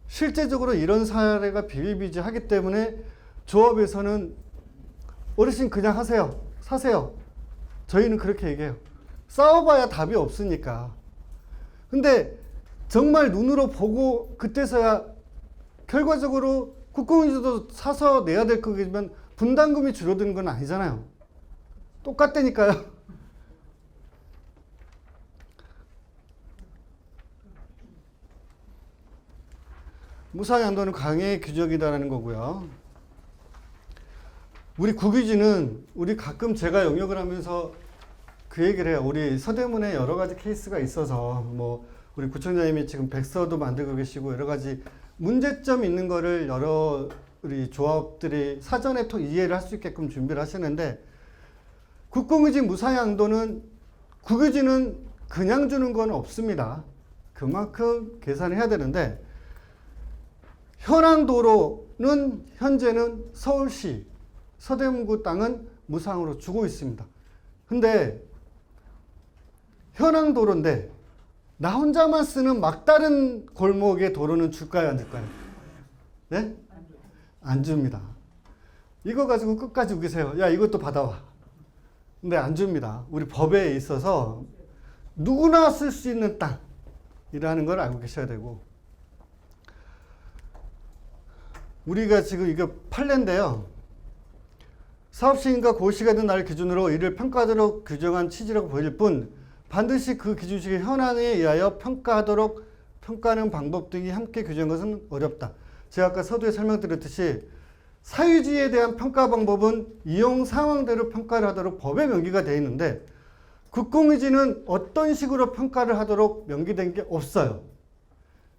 실제적으로 이런 사례가 비일비재하기 때문에 조합에서는 어르신 그냥 하세요. 사세요. 저희는 그렇게 얘기해요. 싸워봐야 답이 없으니까. 근데 정말 눈으로 보고 그때서야 결과적으로 국공유지도 사서 내야 될 거겠지만 분담금이 줄어드는 건 아니잖아요. 똑같다니까요. 무상양도는 강의 규정이다라는 거고요. 우리 국유지는 우리 가끔 제가 영역을 하면서 그 얘기를 해요. 우리 서대문에 여러 가지 케이스가 있어서 뭐 우리 구청장님이 지금 백서도 만들고 계시고 여러 가지 문제점 있는 거를 여러 우리 조합들이 사전에 이해를 할 수 있게끔 준비를 하시는데 국공유지 무상양도는 국유지는 그냥 주는 건 없습니다. 그만큼 계산을 해야 되는데 현황도로는 현재는 서울시 서대문구 땅은 무상으로 주고 있습니다. 근데 현황도로인데 나 혼자만 쓰는 막다른 골목의 도로는 줄까요, 안 줄까요? 네? 안 줍니다. 이거 가지고 끝까지 우기세요. 야, 이것도 받아와. 근데 안 줍니다. 우리 법에 있어서 누구나 쓸 수 있는 땅이라는 걸 알고 계셔야 되고, 우리가 지금 이거 판례인데요. 사업시행과 고시가 된 날 기준으로 이를 평가하도록 규정한 취지라고 보일 뿐 반드시 그 기준식의 현황에 의하여 평가하도록 평가하는 방법 등이 함께 규정한 것은 어렵다. 제가 아까 서두에 설명드렸듯이 사유지에 대한 평가 방법은 이용 상황대로 평가를 하도록 법에 명기가 되어 있는데 국공유지는 어떤 식으로 평가를 하도록 명기된 게 없어요.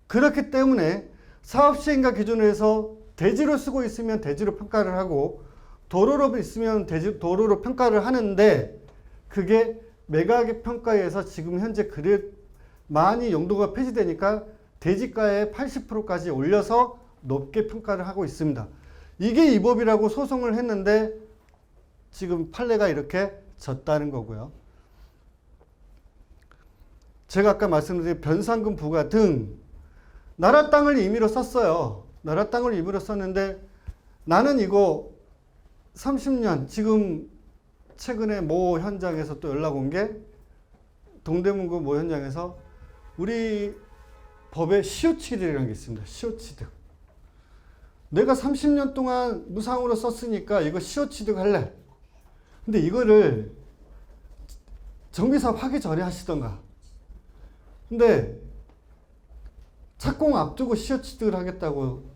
그렇기 때문에 사업시행과 기준으로 해서 대지로 쓰고 있으면 대지로 평가를 하고 도로로 있으면 도로로 평가를 하는데 그게 매각의 평가에 의해서 지금 현재 그래 많이 용도가 폐지되니까 대지가의 80%까지 올려서 높게 평가를 하고 있습니다. 이게 이 법이라고 소송을 했는데 지금 판례가 이렇게 졌다는 거고요. 제가 아까 말씀드린 변상금 부과 등 나라 땅을 임의로 썼어요. 나라 땅을 임의로 썼는데 나는 이거 30년 지금 최근에 모 현장에서 또 연락 온 게 동대문구 모 현장에서 우리 법에 시효취득이라는 게 있습니다. 시효취득. 내가 30년 동안 무상으로 썼으니까 이거 시효취득 할래. 근데 이거를 정비사업 하기 전에 하시던가. 근데 착공 앞두고 시효취득을 하겠다고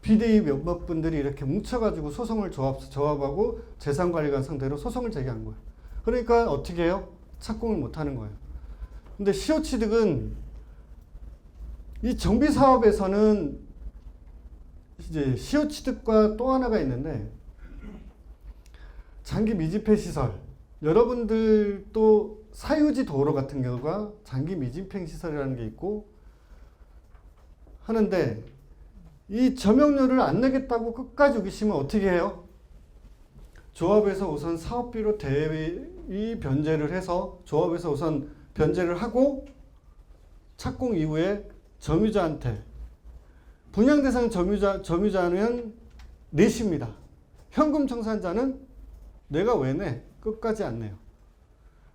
비대위 몇몇 분들이 이렇게 뭉쳐가지고 소송을 조합하고 재산관리관 상대로 소송을 제기한 거예요. 그러니까 어떻게 해요? 착공을 못하는 거예요. 근데 시효취득은 이 정비사업에서는 이제 시효취득과 또 하나가 있는데 장기 미집행 시설, 여러분들도 사유지 도로 같은 경우가 장기 미집행 시설이라는 게 있고 하는데 이 점용료를 안 내겠다고 끝까지 우기시면 어떻게 해요? 조합에서 우선 사업비로 대위 변제를 해서 조합에서 우선 변제를 하고 착공 이후에 점유자한테 분양대상 점유자는 내십니다. 현금 청산자는 내가 왜 내? 끝까지 안 내요.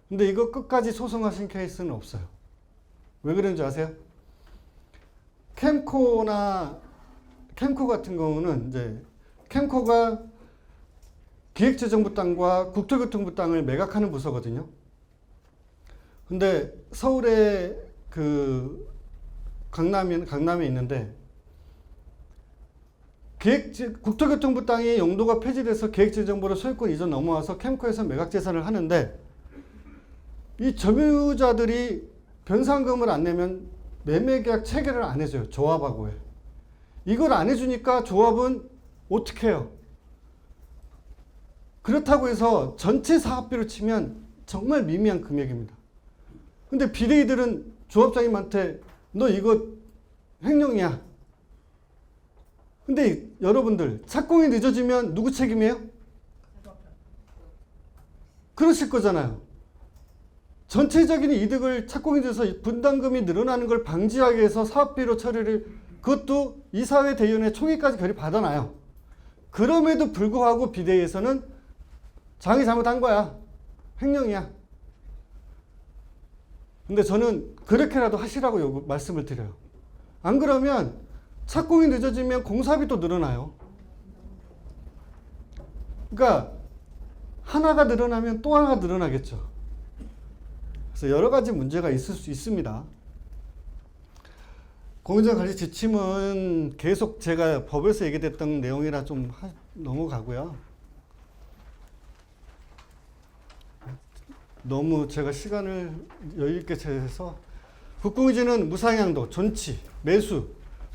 근데 이거 끝까지 소송하신 케이스는 없어요. 왜 그런지 아세요? 캠코 같은 경우는 이제 캠코가 기획재정부 땅과 국토교통부 땅을 매각하는 부서거든요. 근데 서울에 그 강남에 있는데 국토교통부 땅이 용도가 폐지돼서 기획재정부로 소유권 이전 넘어와서 캠코에서 매각 재산을 하는데 이 점유자들이 변상금을 안 내면 매매계약 체결을 안 해줘요. 조합하고 해. 이걸 안 해주니까 조합은 어떻게 해요? 그렇다고 해서 전체 사업비로 치면 정말 미미한 금액입니다. 근데 비대위들은 조합장님한테 너 이거 횡령이야. 근데 여러분들 착공이 늦어지면 누구 책임이에요? 그러실 거잖아요. 전체적인 이득을 착공이 돼서 분담금이 늘어나는 걸 방지하기 위해서 사업비로 처리를 그것도 이사회 대의원회 총회까지 결의 받아놔요. 그럼에도 불구하고 비대위에서는 장이 잘못한 거야. 횡령이야. 근데 저는 그렇게라도 하시라고 말씀을 드려요. 안 그러면 착공이 늦어지면 공사비도 늘어나요. 그러니까 하나가 늘어나면 또 하나가 늘어나겠죠. 그래서 여러 가지 문제가 있을 수 있습니다. 공정관리 지침은 계속 제가 법에서 얘기됐던 내용이라 좀 넘어가고요. 너무 제가 시간을 여유있게 제해서 국공유지는 무상향도, 존치, 매수.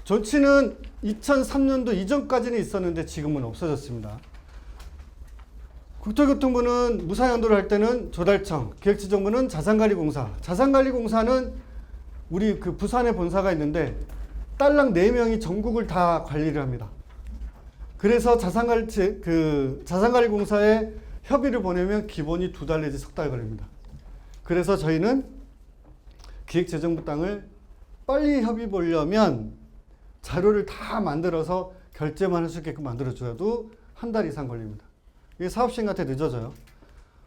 존치는 2003년도 이전까지는 있었는데 지금은 없어졌습니다. 국토교통부는 무상향도를 할 때는 조달청, 기획재정부는 자산관리공사. 자산관리공사는 우리 그 부산에 본사가 있는데 딸랑 4명이 전국을 다 관리를 합니다. 그래서 자산관리공사에 협의를 보내면 기본이 2달 내지 3달 걸립니다. 그래서 저희는 기획재정부 땅을 빨리 협의 보려면 자료를 다 만들어서 결제만 할 수 있게끔 만들어줘도 1달 이상 걸립니다. 이게 사업시행한테 늦어져요.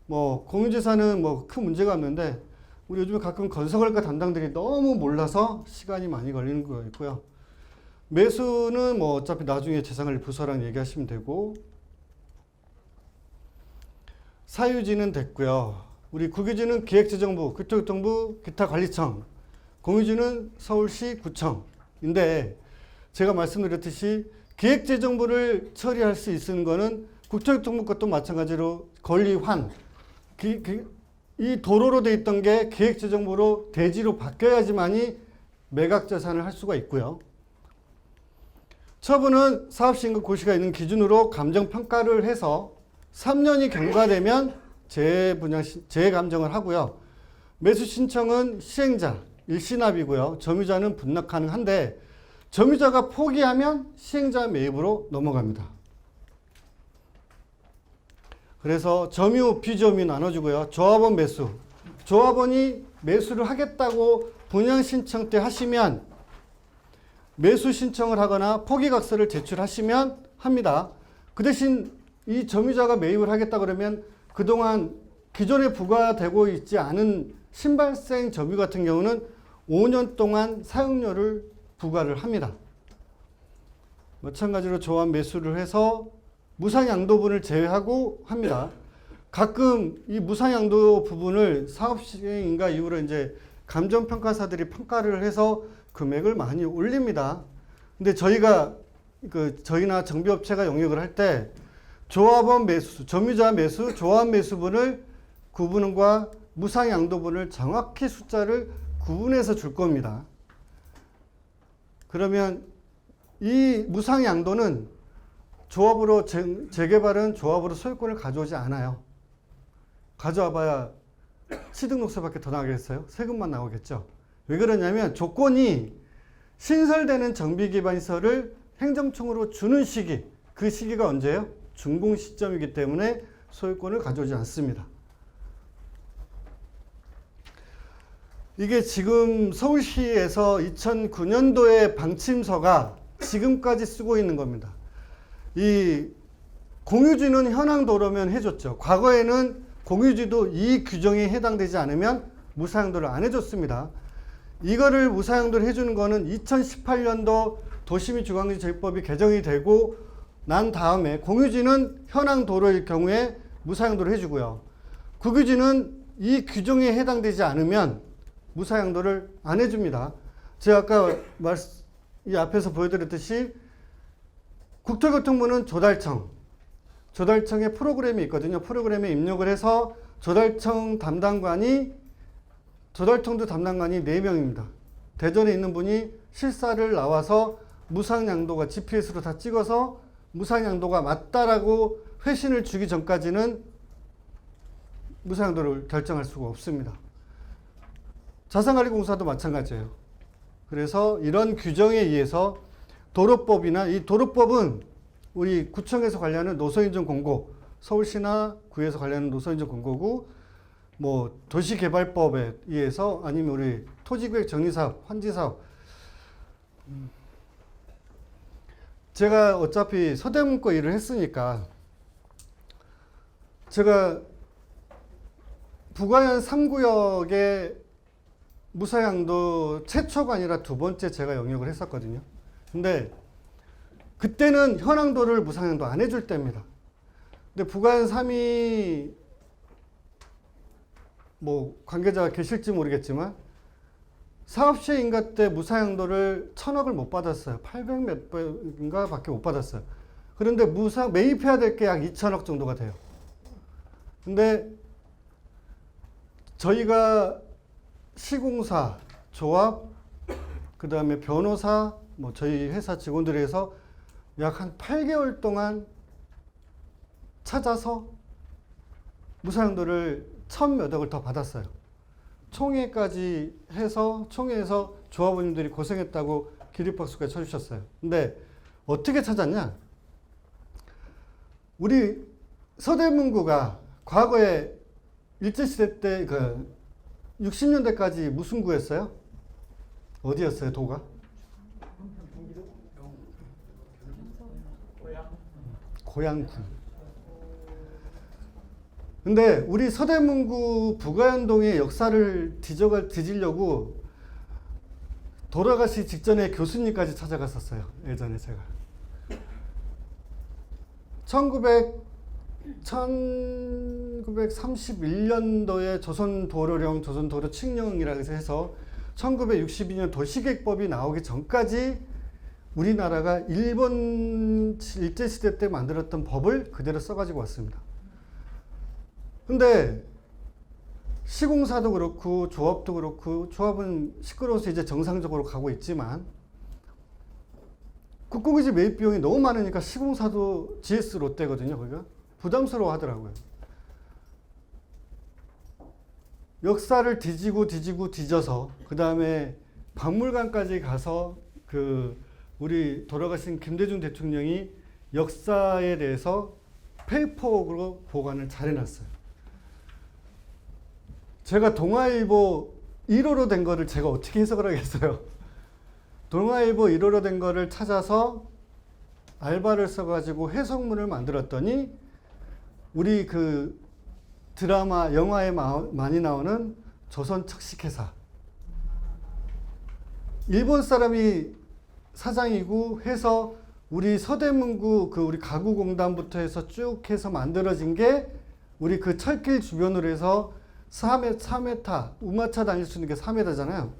뭐 공유재산은 뭐 큰 문제가 없는데 우리 요즘에 가끔 건설가 담당들이 너무 몰라서 시간이 많이 걸리는 거 있고요. 매수는 뭐 어차피 나중에 재산관리 부서랑 얘기하시면 되고, 사유지는 됐고요. 우리 국유지는 기획재정부, 국토교통부, 기타관리청, 공유지는 서울시 구청인데 제가 말씀드렸듯이 기획재정부를 처리할 수 있는 거는 국토교통부 것도 마찬가지로 권리환, 이 도로로 돼 있던 게 기획재정부로 대지로 바뀌어야지만이 매각재산을 할 수가 있고요. 처분은 사업시행과 고시가 있는 기준으로 감정평가를 해서 3년이 경과되면 재감정을 하고요. 매수 신청은 시행자, 일시납이고요. 점유자는 분납 가능한데 점유자가 포기하면 시행자 매입으로 넘어갑니다. 그래서 점유, 비점유 나눠주고요. 조합원 매수. 조합원이 매수를 하겠다고 분양 신청 때 하시면 매수 신청을 하거나 포기각서를 제출하시면 합니다. 그 대신 이 점유자가 매입을 하겠다 그러면 그동안 기존에 부과되고 있지 않은 신발생 점유 같은 경우는 5년 동안 사용료를 부과를 합니다. 마찬가지로 조합 매수를 해서 무상양도분을 제외하고 합니다. 가끔 이 무상양도 부분을 사업시행인가 이후로 이제 감정평가사들이 평가를 해서 금액을 많이 올립니다. 근데 저희나 정비업체가 영역을 할 때 조합원 매수, 점유자 매수, 조합 매수분을 구분과 무상양도분을 정확히 숫자를 구분해서 줄 겁니다. 그러면 이 무상양도는 조합으로 재개발은 조합으로 소유권을 가져오지 않아요. 가져와봐야 취득록세밖에 더 나가겠어요? 세금만 나오겠죠. 왜 그러냐면 조건이 신설되는 정비기반시설을 행정청으로 주는 시기, 그 시기가 언제예요? 준공 시점이기 때문에 소유권을 가져오지 않습니다. 이게 지금 서울시에서 2009년도에 방침서가 지금까지 쓰고 있는 겁니다. 이 공유지는 현황 도로면 해줬죠. 과거에는 공유지도 이 규정에 해당되지 않으면 무사용도를 안 해줬습니다. 이거를 무사용도를 해주는 거는 2018년도 도시및주거환경제법이 개정이 되고 난 다음에 공유지는 현황 도로일 경우에 무사용도를 해주고요. 국유지는 이 규정에 해당되지 않으면 무사용도를 안 해줍니다. 제가 아까 이 앞에서 보여드렸듯이 국토교통부는 조달청의 프로그램이 있거든요. 프로그램에 입력을 해서 조달청도 담당관이 4명입니다. 대전에 있는 분이 실사를 나와서 무상양도가 GPS로 다 찍어서 무상양도가 맞다라고 회신을 주기 전까지는 무상양도를 결정할 수가 없습니다. 자산관리공사도 마찬가지예요. 그래서 이런 규정에 의해서 도로법이나 이 도로법은 우리 구청에서 관리하는 노선인증 공고, 서울시나 구에서 관리하는 노선인증 공고고, 뭐 도시개발법에 의해서 아니면 우리 토지구역 정리사업, 환지사업. 제가 어차피 서대문과 일을 했으니까 제가 부가현 3구역에 무사양도 최초가 아니라 두 번째 제가 영역을 했었거든요. 근데 그때는 현황도를 무상양도 안 해줄 때입니다. 근데 부가현 3이 뭐 관계자가 계실지 모르겠지만 사업시행 인가 때 무상양도를 1,000억을 못 받았어요. 800 몇 번인가 밖에 못 받았어요. 그런데 매입해야 될 게 약 2,000억 정도가 돼요. 근데 저희가 시공사, 조합, 그 다음에 변호사, 뭐 저희 회사 직원들이 해서 약 한 8개월 동안 찾아서 무사용도를 1,000몇 억을 더 받았어요. 총회까지 해서 총회에서 조합원님들이 고생했다고 기립박수까지 쳐주셨어요. 근데 어떻게 찾았냐? 우리 서대문구가 과거에 일제시대 때 60년대까지 무슨 구였어요? 어디였어요, 도가? 고양구. 근데 우리 서대문구 부가현동의 역사를 뒤지려고 돌아가시 직전에 교수님까지 찾아갔었어요. 예전에 제가. 1931년도에 조선도로령, 조선도로칙령이라고 해서 1962년 도시계획법이 나오기 전까지 우리나라가 일본 일제시대 때 만들었던 법을 그대로 써가지고 왔습니다. 근데 시공사도 그렇고 조합도 그렇고, 조합은 시끄러워서 이제 정상적으로 가고 있지만 국공유지 매입 비용이 너무 많으니까 시공사도 GS 롯데거든요. 거기가 부담스러워 하더라고요. 역사를 뒤져서 그 다음에 박물관까지 가서 우리 돌아가신 김대중 대통령이 역사에 대해서 페이퍼로 보관을 잘 해놨어요. 제가 동아일보 1호로 된 거를 제가 어떻게 해석을 하겠어요? 동아일보 1호로 된 거를 찾아서 알바를 써가지고 해석문을 만들었더니 우리 드라마, 영화에 많이 나오는 조선척식회사. 일본 사람이 사장이고 해서 우리 서대문구 우리 가구공단부터 해서 쭉 해서 만들어진 게 우리 철길 주변으로 해서 4m, 우마차 다닐 수 있는 게 4m잖아요.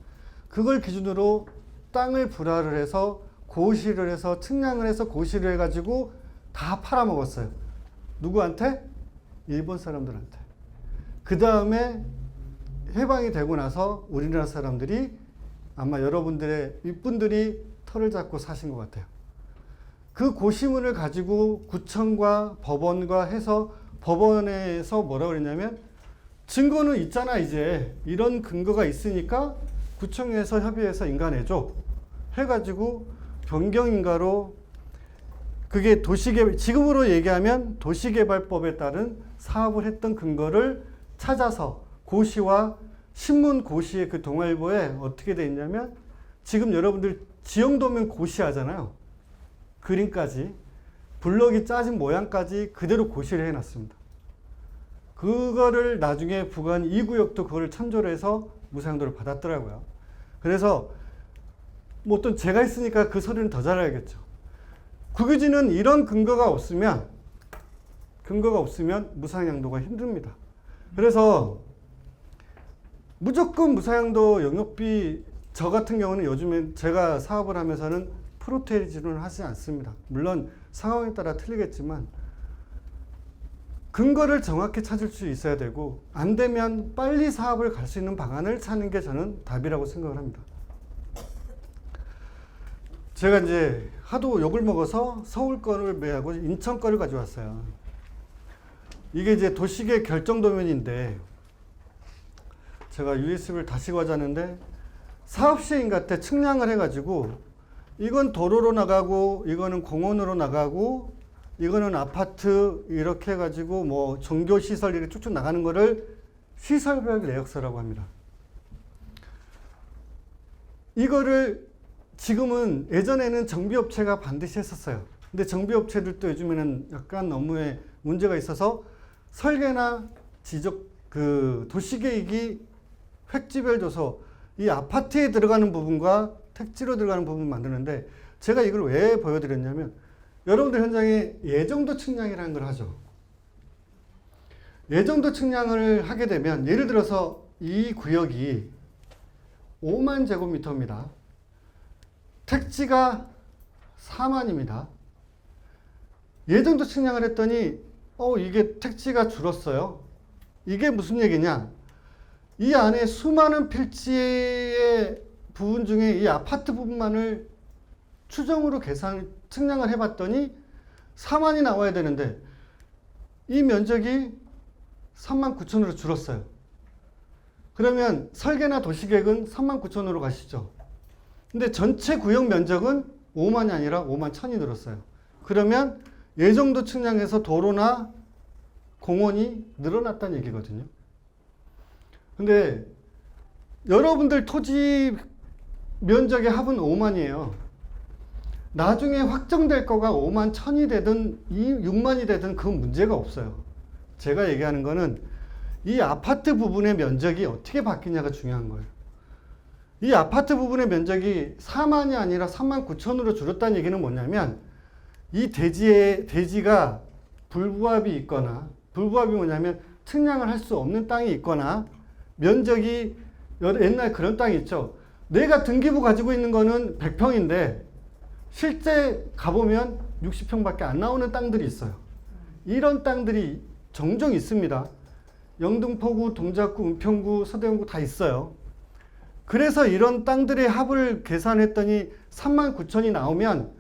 그걸 기준으로 땅을 불화를 해서 고시를 해서 측량을 해서 고시를 해가지고 다 팔아먹었어요. 누구한테? 일본 사람들한테. 그 다음에 해방이 되고 나서 우리나라 사람들이 아마 여러분들의 윗분들이 털을 잡고 사신 것 같아요. 그 고시문을 가지고 구청과 법원과 해서 법원에서 뭐라고 그랬냐면 증거는 있잖아 이제 이런 근거가 있으니까 구청에서 협의해서 인가내줘 해가지고 변경인가로 그게 지금으로 얘기하면 도시개발법에 따른 사업을 했던 근거를 찾아서 고시와 신문 고시의 동아일보에 어떻게 돼 있냐면 지금 여러분들 지형도면 고시 하잖아요. 그림까지. 블럭이 짜진 모양까지 그대로 고시를 해놨습니다. 그거를 나중에 부관 2구역도 그거를 참조를 해서 무상도를 받았더라고요. 그래서 뭐 또 제가 있으니까 그 소리는 더 잘 알겠죠. 국유지는 이런 근거가 없으면 무상양도가 힘듭니다. 그래서 무조건 무상양도 영역비, 저 같은 경우는 요즘에 제가 사업을 하면서는 프로테이지로는 하지 않습니다. 물론 상황에 따라 틀리겠지만 근거를 정확히 찾을 수 있어야 되고, 안 되면 빨리 사업을 갈 수 있는 방안을 찾는 게 저는 답이라고 생각을 합니다. 제가 이제 하도 욕을 먹어서 서울 거를 매하고 인천 거를 가져왔어요. 이게 이제 도시계 결정 도면인데, 제가 USB를 다시 가져왔는데 사업 시행 같아 측량을 해가지고, 이건 도로로 나가고, 이거는 공원으로 나가고, 이거는 아파트, 이렇게 해가지고 뭐 종교시설 이렇게 쭉쭉 나가는 거를 시설별 내역서라고 합니다. 이거를 지금은, 예전에는 정비업체가 반드시 했었어요. 근데 정비업체들도 요즘에는 약간 업무에 문제가 있어서 설계나 도시계획이 획지별 줘서 이 아파트에 들어가는 부분과 택지로 들어가는 부분 만드는데, 제가 이걸 왜 보여드렸냐면, 여러분들 현장에 예정도 측량이라는 걸 하죠. 예정도 측량을 하게 되면, 예를 들어서 이 구역이 5만 제곱미터입니다. 택지가 4만입니다. 예정도 측량을 했더니 이게 택지가 줄었어요. 이게 무슨 얘기냐? 이 안에 수많은 필지의 부분 중에 이 아파트 부분만을 추정으로 측량을 해봤더니 4만이 나와야 되는데 이 면적이 3만 9천으로 줄었어요. 그러면 설계나 도시계획은 3만 9천으로 가시죠. 근데 전체 구역 면적은 5만이 아니라 5만 1천이 늘었어요. 그러면 예정도 측량에서 도로나 공원이 늘어났다는 얘기거든요. 근데 여러분들 토지 면적의 합은 5만이에요. 나중에 확정될 거가 5만 1천이 되든 6만이 되든 그건 문제가 없어요. 제가 얘기하는 거는 이 아파트 부분의 면적이 어떻게 바뀌냐가 중요한 거예요. 이 아파트 부분의 면적이 4만이 아니라 3만 9천으로 줄었다는 얘기는 뭐냐면, 이 대지가 불부합이 있거나, 불부합이 뭐냐면 측량을 할 수 없는 땅이 있거나, 면적이, 옛날 그런 땅이 있죠. 내가 등기부 가지고 있는 거는 100평인데 실제 가보면 60평밖에 안 나오는 땅들이 있어요. 이런 땅들이 종종 있습니다. 영등포구, 동작구, 은평구, 서대문구 다 있어요. 그래서 이런 땅들의 합을 계산했더니 3만 9천이 나오면,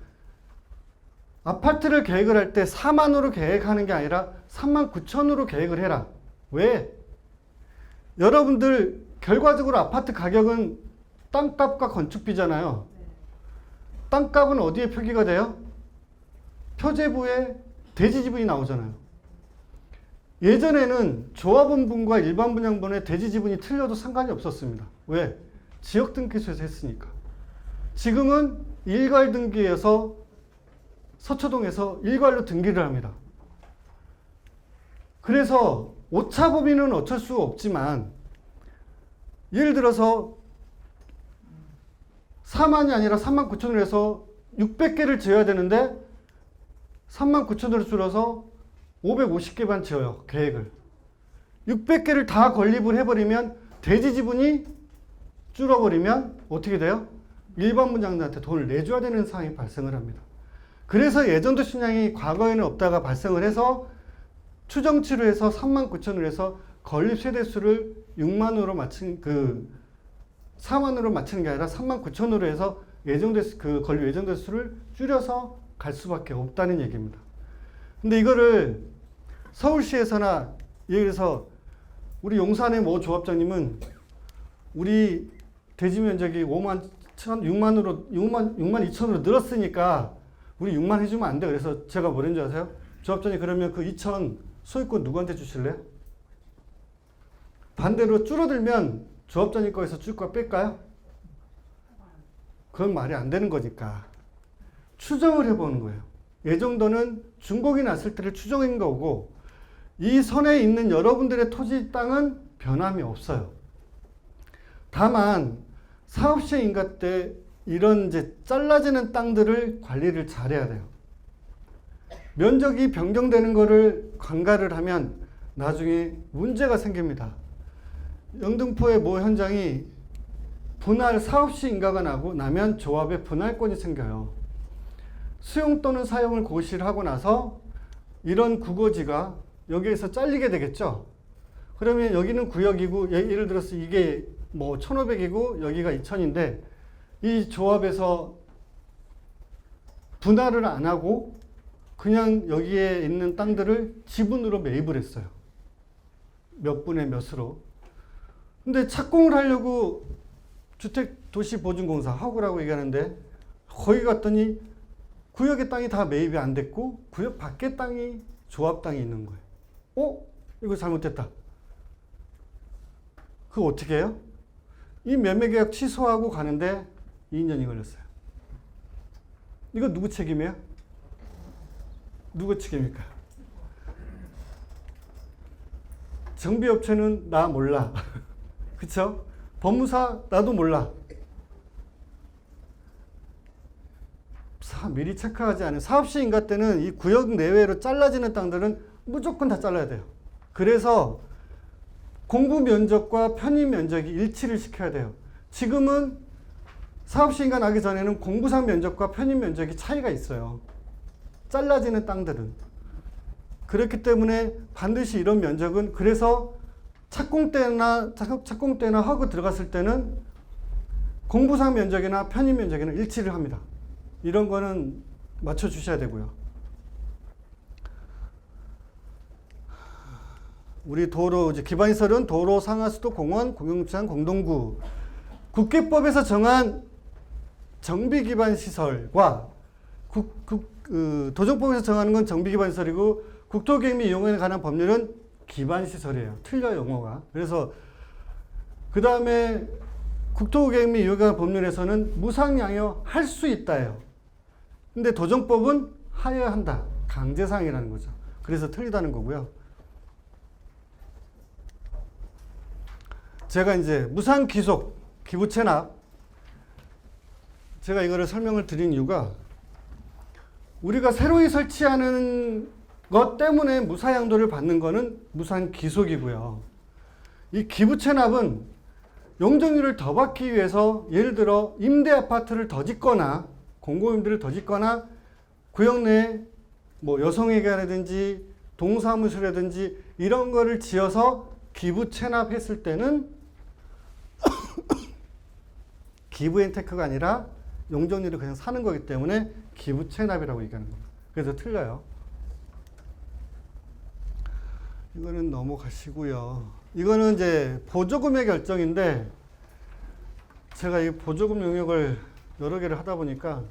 아파트를 계획을 할 때 4만으로 계획하는 게 아니라 3만 9천으로 계획을 해라. 왜? 여러분들 결과적으로 아파트 가격은 땅값과 건축비잖아요. 땅값은 어디에 표기가 돼요? 표제부에 대지 지분이 나오잖아요. 예전에는 조합원분과 일반 분양분의 대지 지분이 틀려도 상관이 없었습니다. 왜? 지역 등기소에서 했으니까. 지금은 일괄 등기에서 서초동에서 일괄로 등기를 합니다. 그래서 오차 범위는 어쩔 수 없지만, 예를 들어서 4만이 아니라 3만 9천으로 해서 600개를 지어야 되는데 3만 9천으로 줄어서 550개만 지어요, 계획을. 600개를 다 건립을 해버리면, 대지 지분이 줄어버리면 어떻게 돼요? 일반 분양자한테 돈을 내줘야 되는 상황이 발생을 합니다. 그래서 예정도 측량이 과거에는 없다가 발생을 해서 추정치로 해서 3만 9천으로 해서 건립 세대수를 6만으로 맞춘 4만으로 맞추는 게 아니라 3만 9천으로 해서 건립 예정대 수를 줄여서 갈 수밖에 없다는 얘기입니다. 근데 이거를 서울시에서나, 예를 들어서 우리 용산의 모 조합장님은 우리 대지 면적이 6만 2천으로 늘었으니까 우리 6만 해주면 안 돼. 그래서 제가 뭐랬는 줄 아세요? 조합장님, 그러면 그 2천 소유권 누구한테 주실래요? 반대로 줄어들면 조합장님 거에서 줄까 뺄까요? 그건 말이 안 되는 거니까 추정을 해보는 거예요. 예정도는 준공이 났을 때를 추정한 거고, 이 선에 있는 여러분들의 토지 땅은 변함이 없어요. 다만 사업시행 인가 때 이런 이제 잘라지는 땅들을 관리를 잘해야 돼요. 면적이 변경되는 거를 관가를 하면 나중에 문제가 생깁니다. 영등포의 모 현장이 분할 사업시 인가가 나면 조합에 분할권이 생겨요. 수용 또는 사용을 고시를 하고 나서 이런 국어지가 여기에서 잘리게 되겠죠. 그러면 여기는 구역이고, 예를 들어서 이게 뭐 1500이고 여기가 2000인데 이 조합에서 분할을 안 하고 그냥 여기에 있는 땅들을 지분으로 매입을 했어요. 몇 분의 몇으로. 근데 착공을 하려고 주택도시보증공사 하고라고 얘기하는데, 거기 갔더니 구역의 땅이 다 매입이 안 됐고 구역 밖의 땅이 조합 땅이 있는 거예요. 이거 잘못됐다. 그거 어떻게 해요? 이 매매계약 취소하고 가는데 2년이 걸렸어요. 이거 누구 책임이에요? 누구 책임입니까? 정비업체는 나 몰라. 그쵸? 법무사 나도 몰라. 미리 체크하지 않은 사업시 인가 때는 이 구역 내외로 잘라지는 땅들은 무조건 다 잘라야 돼요. 그래서 공부 면적과 편입 면적이 일치를 시켜야 돼요. 지금은 사업시 인가 나기 전에는 공부상 면적과 편입 면적이 차이가 있어요. 잘라지는 땅들은. 그렇기 때문에 반드시 이런 면적은, 그래서 착공 때나 하고 들어갔을 때는 공부상 면적이나 편입 면적에는 일치를 합니다. 이런 거는 맞춰 주셔야 되고요. 우리 도로 이제 기반시설은 도로, 상하수도, 공원, 공영주차장, 공동구. 국계법에서 정한 정비 기반 시설과 도정법에서 정하는 건 정비 기반 시설이고, 국토계획 및 이용에 관한 법률은 기반 시설이에요. 틀려 용어가. 그래서 그 다음에 국토계획 및 이용에 관한 법률에서는 무상양여 할 수 있다예요. 근데 도정법은 하여야 한다. 강제사항이라는 거죠. 그래서 틀리다는 거고요. 제가 이제 무상귀속, 기부채납, 제가 이거를 설명을 드린 이유가, 우리가 새로이 설치하는 것 때문에 무사양도를 받는 거는 무상귀속이고요. 이 기부채납은 용적률을 더 받기 위해서, 예를 들어 임대아파트를 더 짓거나 공공임대를 더 짓거나 구역 내에 뭐 여성회계라든지 동사무소라든지 이런 거를 지어서 기부채납했을 때는 기부앤테크가 아니라 용적률을 그냥 사는 거기 때문에 기부채납이라고 얘기하는 겁니다. 그래서 틀려요. 이거는 넘어가시고요. 이거는 이제 보조금의 결정인데, 제가 이 보조금 용역을 여러 개를 하다 보니까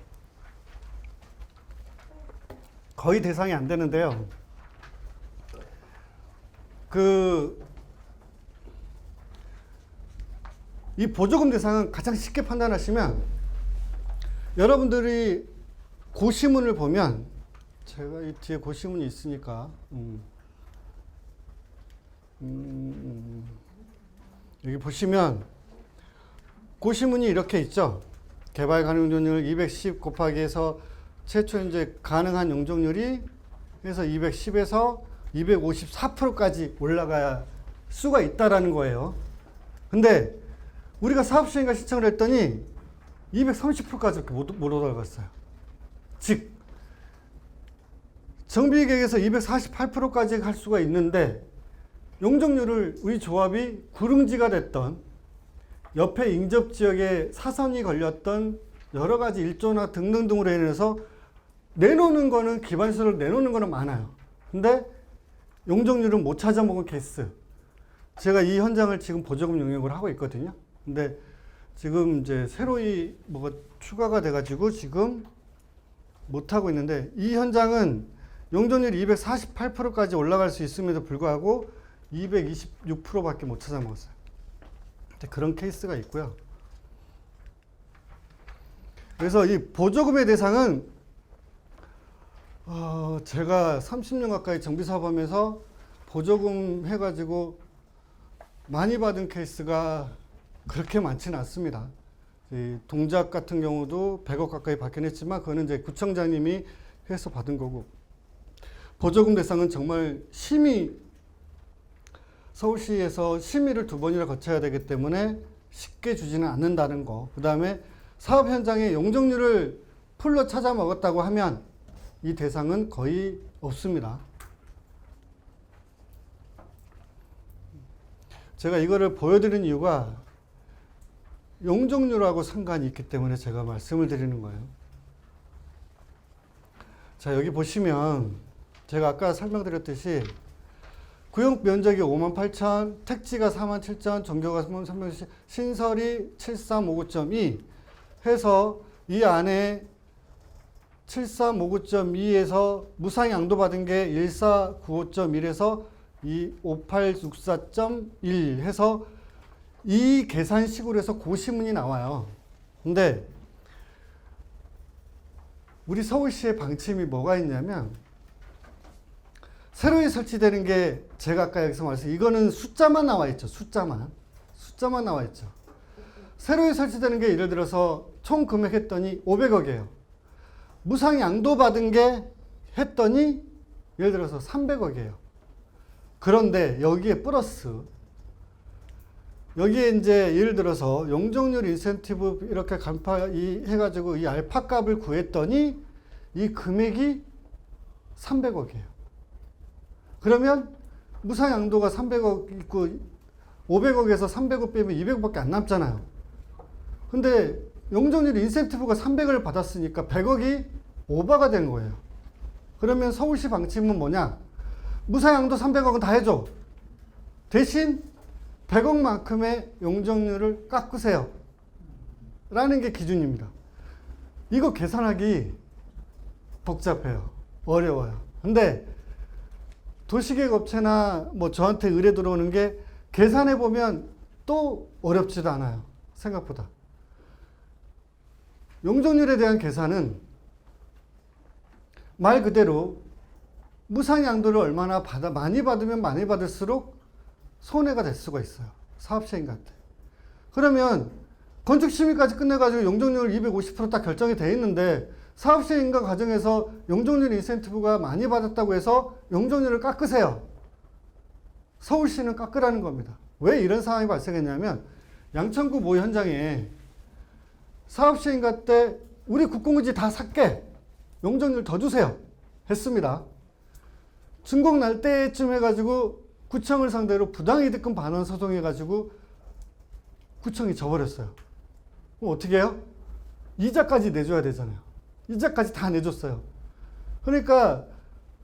거의 대상이 안 되는데요. 이 보조금 대상은 가장 쉽게 판단하시면, 여러분들이 고시문을 보면, 제가 이 뒤에 고시문이 있으니까 여기 보시면 고시문이 이렇게 있죠. 개발 가능 용적률 210 곱하기 해서 최초 이제 가능한 용적률이 해서 210에서 254%까지 올라갈 수가 있다라는 거예요. 근데 우리가 사업시행가 신청을 했더니 230%까지 못 올라갔어요. 즉, 정비계획에서 248%까지 할 수가 있는데, 용적률을 우리 조합이 구릉지가 됐던, 옆에 인접지역에 사선이 걸렸던 여러 가지 일조나 등등등으로 인해서 내놓는 거는, 기반시설을 내놓는 거는 많아요. 근데 용적률은 못 찾아먹은 케이스. 제가 이 현장을 지금 보조금 용역을 하고 있거든요. 근데 지금 이제 새로이 뭐가 추가가 돼가지고 지금 못하고 있는데, 이 현장은 용적률이 248%까지 올라갈 수 있음에도 불구하고 226%밖에 못 찾아먹었어요. 그런 케이스가 있고요. 그래서 이 보조금의 대상은 제가 30년 가까이 정비사업하면서 보조금 해가지고 많이 받은 케이스가 그렇게 많지는 않습니다. 이 동작 같은 경우도 100억 가까이 받긴 했지만 그거는 이제 구청장님이 해서 받은 거고, 보조금 대상은 정말 심의, 서울시에서 심의를 2번이나 거쳐야 되기 때문에 쉽게 주지는 않는다는 거. 그 다음에 사업 현장에 용적률을 풀로 찾아 먹었다고 하면 이 대상은 거의 없습니다. 제가 이거를 보여드리는 이유가 용적률하고 상관이 있기 때문에 제가 말씀을 드리는 거예요. 자, 여기 보시면 제가 아까 설명드렸듯이 구역 면적이 58,000, 택지가 47,000, 종교가 300, 신설이 7359.2 해서 이 안에 7359.2에서 무상 양도받은 게 1495.1에서 이 5864.1 해서 이 계산식으로 해서 고시문이 나와요. 근데 우리 서울시의 방침이 뭐가 있냐면, 새로이 설치되는 게 제가 아까 여기서 말했어요. 이거는 숫자만 나와 있죠. 숫자만 나와 있죠. 새로이 설치되는 게 예를 들어서 총 금액 했더니 500억이에요. 무상 양도 받은 게 했더니 예를 들어서 300억이에요. 그런데 여기에 플러스, 여기에 이제 예를 들어서 용적률 인센티브 이렇게 해가지고 이 알파 값을 구했더니 이 금액이 300억이에요. 그러면 무상 양도가 300억 있고 500억에서 300억 빼면 200억밖에 안 남잖아요. 근데 용적률 인센티브가 300을 받았으니까 100억이 오버가 된 거예요. 그러면 서울시 방침은 뭐냐? 무상 양도 300억은 다 해줘. 대신 100억만큼의 용적률을 깎으세요. 라는 게 기준입니다. 이거 계산하기 복잡해요. 어려워요. 근데 도시계획업체나 뭐 저한테 의뢰 들어오는 게 계산해 보면 또 어렵지도 않아요. 생각보다. 용적률에 대한 계산은 말 그대로 무상 양도를 얼마나 많이 받으면 많이 받을수록 손해가 될 수가 있어요. 사업 시행할 때. 그러면 건축 심의까지 끝내가지고 용적률 250% 딱 결정이 돼 있는데 사업 시행인가 과정에서 용적률 인센티브가 많이 받았다고 해서 용적률을 깎으세요. 서울시는 깎으라는 겁니다. 왜 이런 상황이 발생했냐면, 양천구 모 현장에 사업 시행가 때 우리 국공유지 다 샀게, 용적률 더 주세요 했습니다. 준공 날 때쯤 해가지고 구청을 상대로 부당이득금 반환 소송해가지고 구청이 져버렸어요. 그럼 어떻게 해요? 이자까지 내줘야 되잖아요. 이자까지 다 내줬어요. 그러니까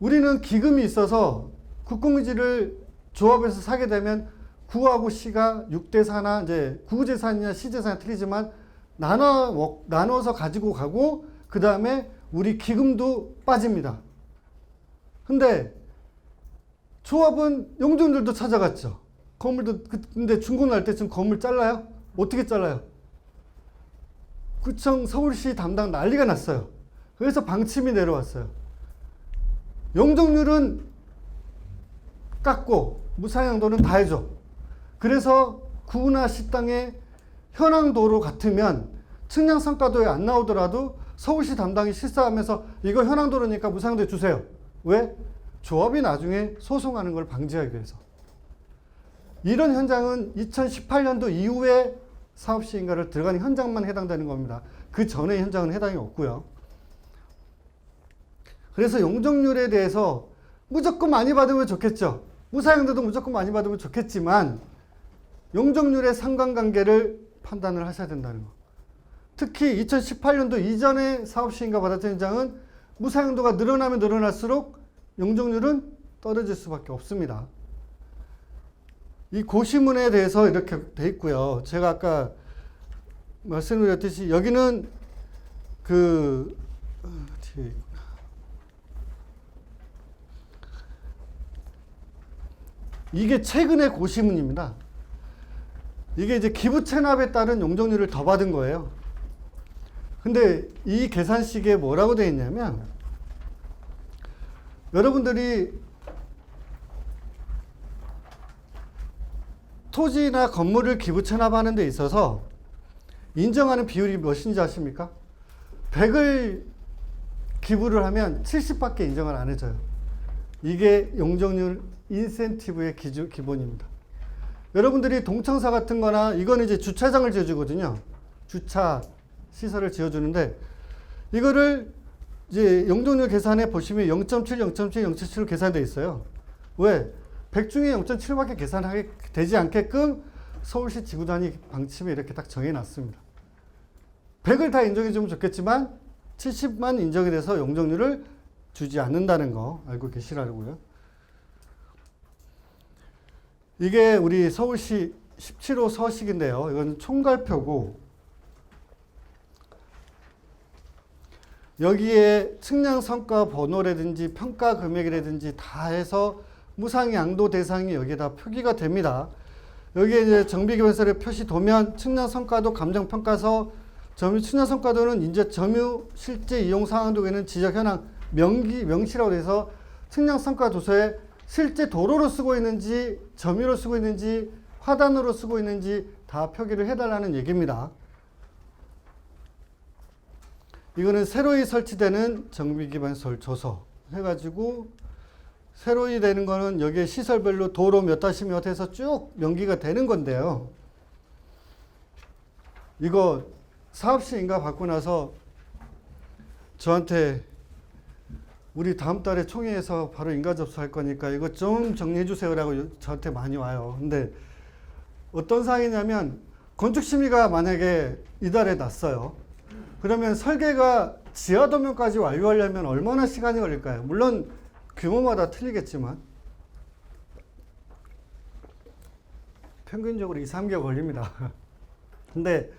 우리는 기금이 있어서 국공유지를 조합에서 사게 되면 구하고 시가 6대4나 이제 구재산이냐 시재산이 틀리지만 나눠서 가지고 가고, 그 다음에 우리 기금도 빠집니다. 근데 조합은 용적률도 찾아갔죠. 건물도, 근데 준공 날 때쯤 건물 잘라요? 어떻게 잘라요? 구청 서울시 담당 난리가 났어요. 그래서 방침이 내려왔어요. 용적률은 깎고 무상양도는 다 해줘. 그래서 구나 시 땅에 현황도로 같으면 측량성과도에 안 나오더라도 서울시 담당이 실사하면서 이거 현황도로니까 무상양도 주세요. 왜? 조합이 나중에 소송하는 걸 방지하기 위해서. 이런 현장은 2018년도 이후에 사업시행가를 들어간 현장만 해당되는 겁니다. 그 전에 현장은 해당이 없고요. 그래서 용적률에 대해서 무조건 많이 받으면 좋겠죠. 무상양도도 무조건 많이 받으면 좋겠지만 용적률의 상관관계를 판단을 하셔야 된다는 거. 특히 2018년도 이전에 사업시행가 받았던 현장은 무상양도가 늘어나면 늘어날수록 용적률은 떨어질 수밖에 없습니다. 이 고시문에 대해서 이렇게 돼 있고요. 제가 아까 말씀드렸듯이 여기는 이게 최근의 고시문입니다. 이게 이제 기부 체납에 따른 용적률을 더 받은 거예요. 근데 이 계산식에 뭐라고 되어 있냐면, 여러분들이 토지나 건물을 기부 체납하는 데 있어서 인정하는 비율이 몇인지 아십니까? 100을 기부를 하면 70밖에 인정을 안 해줘요. 이게 용적률 인센티브의 기본입니다. 여러분들이 동청사 같은 거나 이거는 이제 주차장을 지어주거든요. 주차 시설을 지어주는데 이거를 이제 용적률 계산해 보시면 0.7, 0.7, 0.7로 계산되어 있어요. 왜? 100 중에 0.7밖에 계산하게 되지 않게끔 서울시 지구단위 방침에 이렇게 딱 정해놨습니다. 100을 다 인정해주면 좋겠지만 70만 인정이 돼서 용적률을 주지 않는다는 거 알고 계시라고요. 이게 우리 서울시 17호 서식인데요. 이건 총괄표고 여기에 측량 성과 번호라든지 평가 금액이라든지 다 해서 무상 양도 대상이 여기에다 표기가 됩니다. 여기에 이제 정비기반서의 표시 도면, 측량 성과도, 감정 평가서, 측량 성과도는 이제 점유 실제 이용 상황 등에는 지적 현황 명시라고 해서 측량 성과 도서에 실제 도로로 쓰고 있는지, 점유로 쓰고 있는지, 화단으로 쓰고 있는지 다 표기를 해달라는 얘기입니다. 이거는 새로이 설치되는 정비기반설 조서 해가지고 새로이 되는 거는 여기에 시설별로 도로 몇 다시 몇 해서 쭉 명기가 되는 건데요. 이거 사업시인가 받고 나서 저한테 우리 다음 달에 총회에서 바로 인가 접수할 거니까 이거 좀 정리해 주세요라고 저한테 많이 와요. 근데 어떤 상황이냐면 건축심의가 만약에 이달에 났어요. 그러면 설계가 지하도면까지 완료하려면 얼마나 시간이 걸릴까요? 물론 규모마다 틀리겠지만 평균적으로 2, 3개월 걸립니다. 근데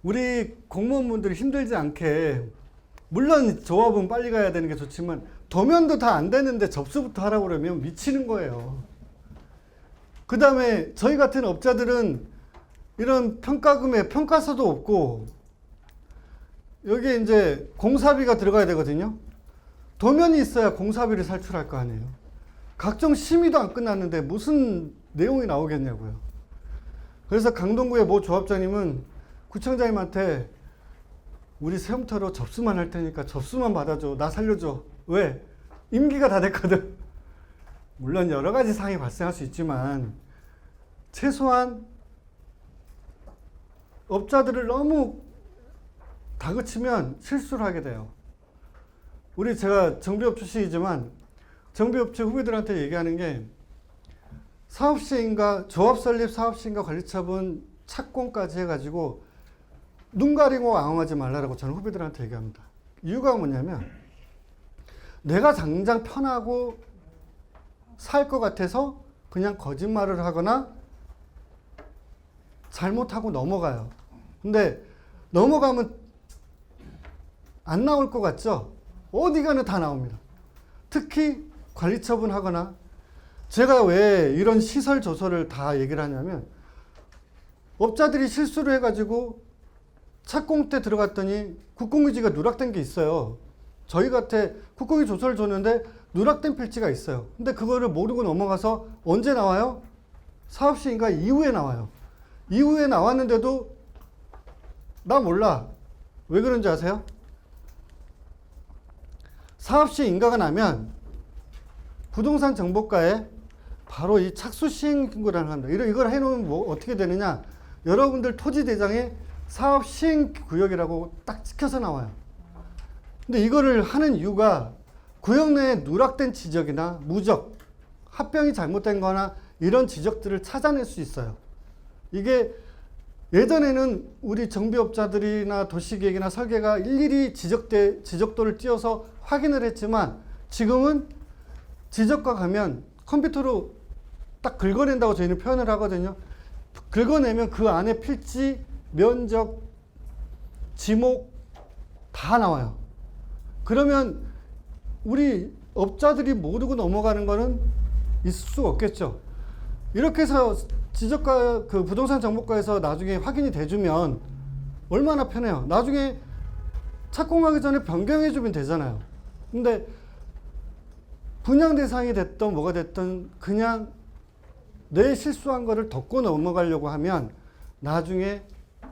우리 공무원분들이 힘들지 않게 물론 조합은 빨리 가야 되는 게 좋지만 도면도 다 안 되는데 접수부터 하라고 그러면 미치는 거예요. 그 다음에 저희 같은 업자들은 이런 평가금에 평가서도 없고 여기에 이제 공사비가 들어가야 되거든요. 도면이 있어야 공사비를 살출할 거 아니에요. 각종 심의도 안 끝났는데 무슨 내용이 나오겠냐고요. 그래서 강동구의 모 조합장님은 구청장님한테 우리 세움터로 접수만 할 테니까 접수만 받아줘. 나 살려줘. 왜? 임기가 다 됐거든. 물론 여러 가지 사항이 발생할 수 있지만 최소한 업자들을 너무 다그치면 실수를 하게 돼요. 제가 정비업 출신이지만 정비업체 후배들한테 얘기하는 게 사업시행과 조합 설립 사업시행과 관리처분 착공까지 해가지고 눈 가리고 앙앙하지 말라고 저는 후배들한테 얘기합니다. 이유가 뭐냐면 내가 당장 편하고 살 것 같아서 그냥 거짓말을 하거나 잘못하고 넘어가요. 근데 넘어가면 안 나올 것 같죠? 어디 가나 다 나옵니다. 특히 관리처분하거나 제가 왜 이런 시설 조서를 다 얘기를 하냐면 업자들이 실수를 해가지고 착공 때 들어갔더니 국공유지가 누락된 게 있어요. 저희한테 국공유지 조서를 줬는데 누락된 필지가 있어요. 근데 그거를 모르고 넘어가서 언제 나와요? 사업시행가 이후에 나와요. 이후에 나왔는데도 나 몰라. 왜 그런지 아세요? 사업시 인가가 나면 부동산 정보과에 바로 이 착수 시행 신고를 합니다. 이걸 해놓으면 뭐 어떻게 되느냐? 여러분들 토지 대장에 사업 시행 구역이라고 딱 찍혀서 나와요. 근데 이거를 하는 이유가 구역 내에 누락된 지적이나 무적, 합병이 잘못된 거나 이런 지적들을 찾아낼 수 있어요. 이게 예전에는 우리 정비업자들이나 도시계획이나 설계가 일일이 지적도를 띄워서 확인을 했지만 지금은 지적과 가면 컴퓨터로 딱 긁어낸다고 저희는 표현을 하거든요. 긁어내면 그 안에 필지, 면적, 지목 다 나와요. 그러면 우리 업자들이 모르고 넘어가는 거는 있을 수가 없겠죠. 이렇게 해서 지적과 그 부동산 정보과에서 나중에 확인이 돼주면 얼마나 편해요. 나중에 착공하기 전에 변경해주면 되잖아요. 근데 분양 대상이 됐던 뭐가 됐든 그냥 내 실수한 거를 덮고 넘어가려고 하면 나중에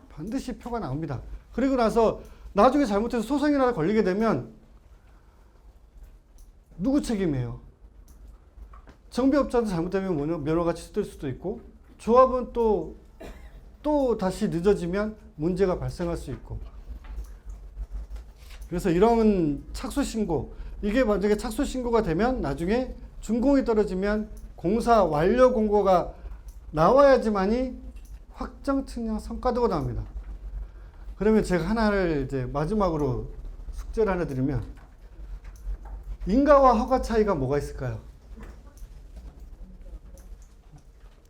반드시 표가 나옵니다. 그리고 나서 나중에 잘못해서 소송이나 걸리게 되면 누구 책임이에요? 정비업자도 잘못되면 면허가 취소될 수도 있고, 조합은 또 다시 늦어지면 문제가 발생할 수 있고. 그래서 이런 착수신고, 이게 만약에 착수신고가 되면 나중에 준공이 떨어지면 공사 완료 공고가 나와야지만이 확정 측량 성과도가 나옵니다. 그러면 제가 하나를 이제 마지막으로 숙제를 하나 드리면, 인가와 허가 차이가 뭐가 있을까요?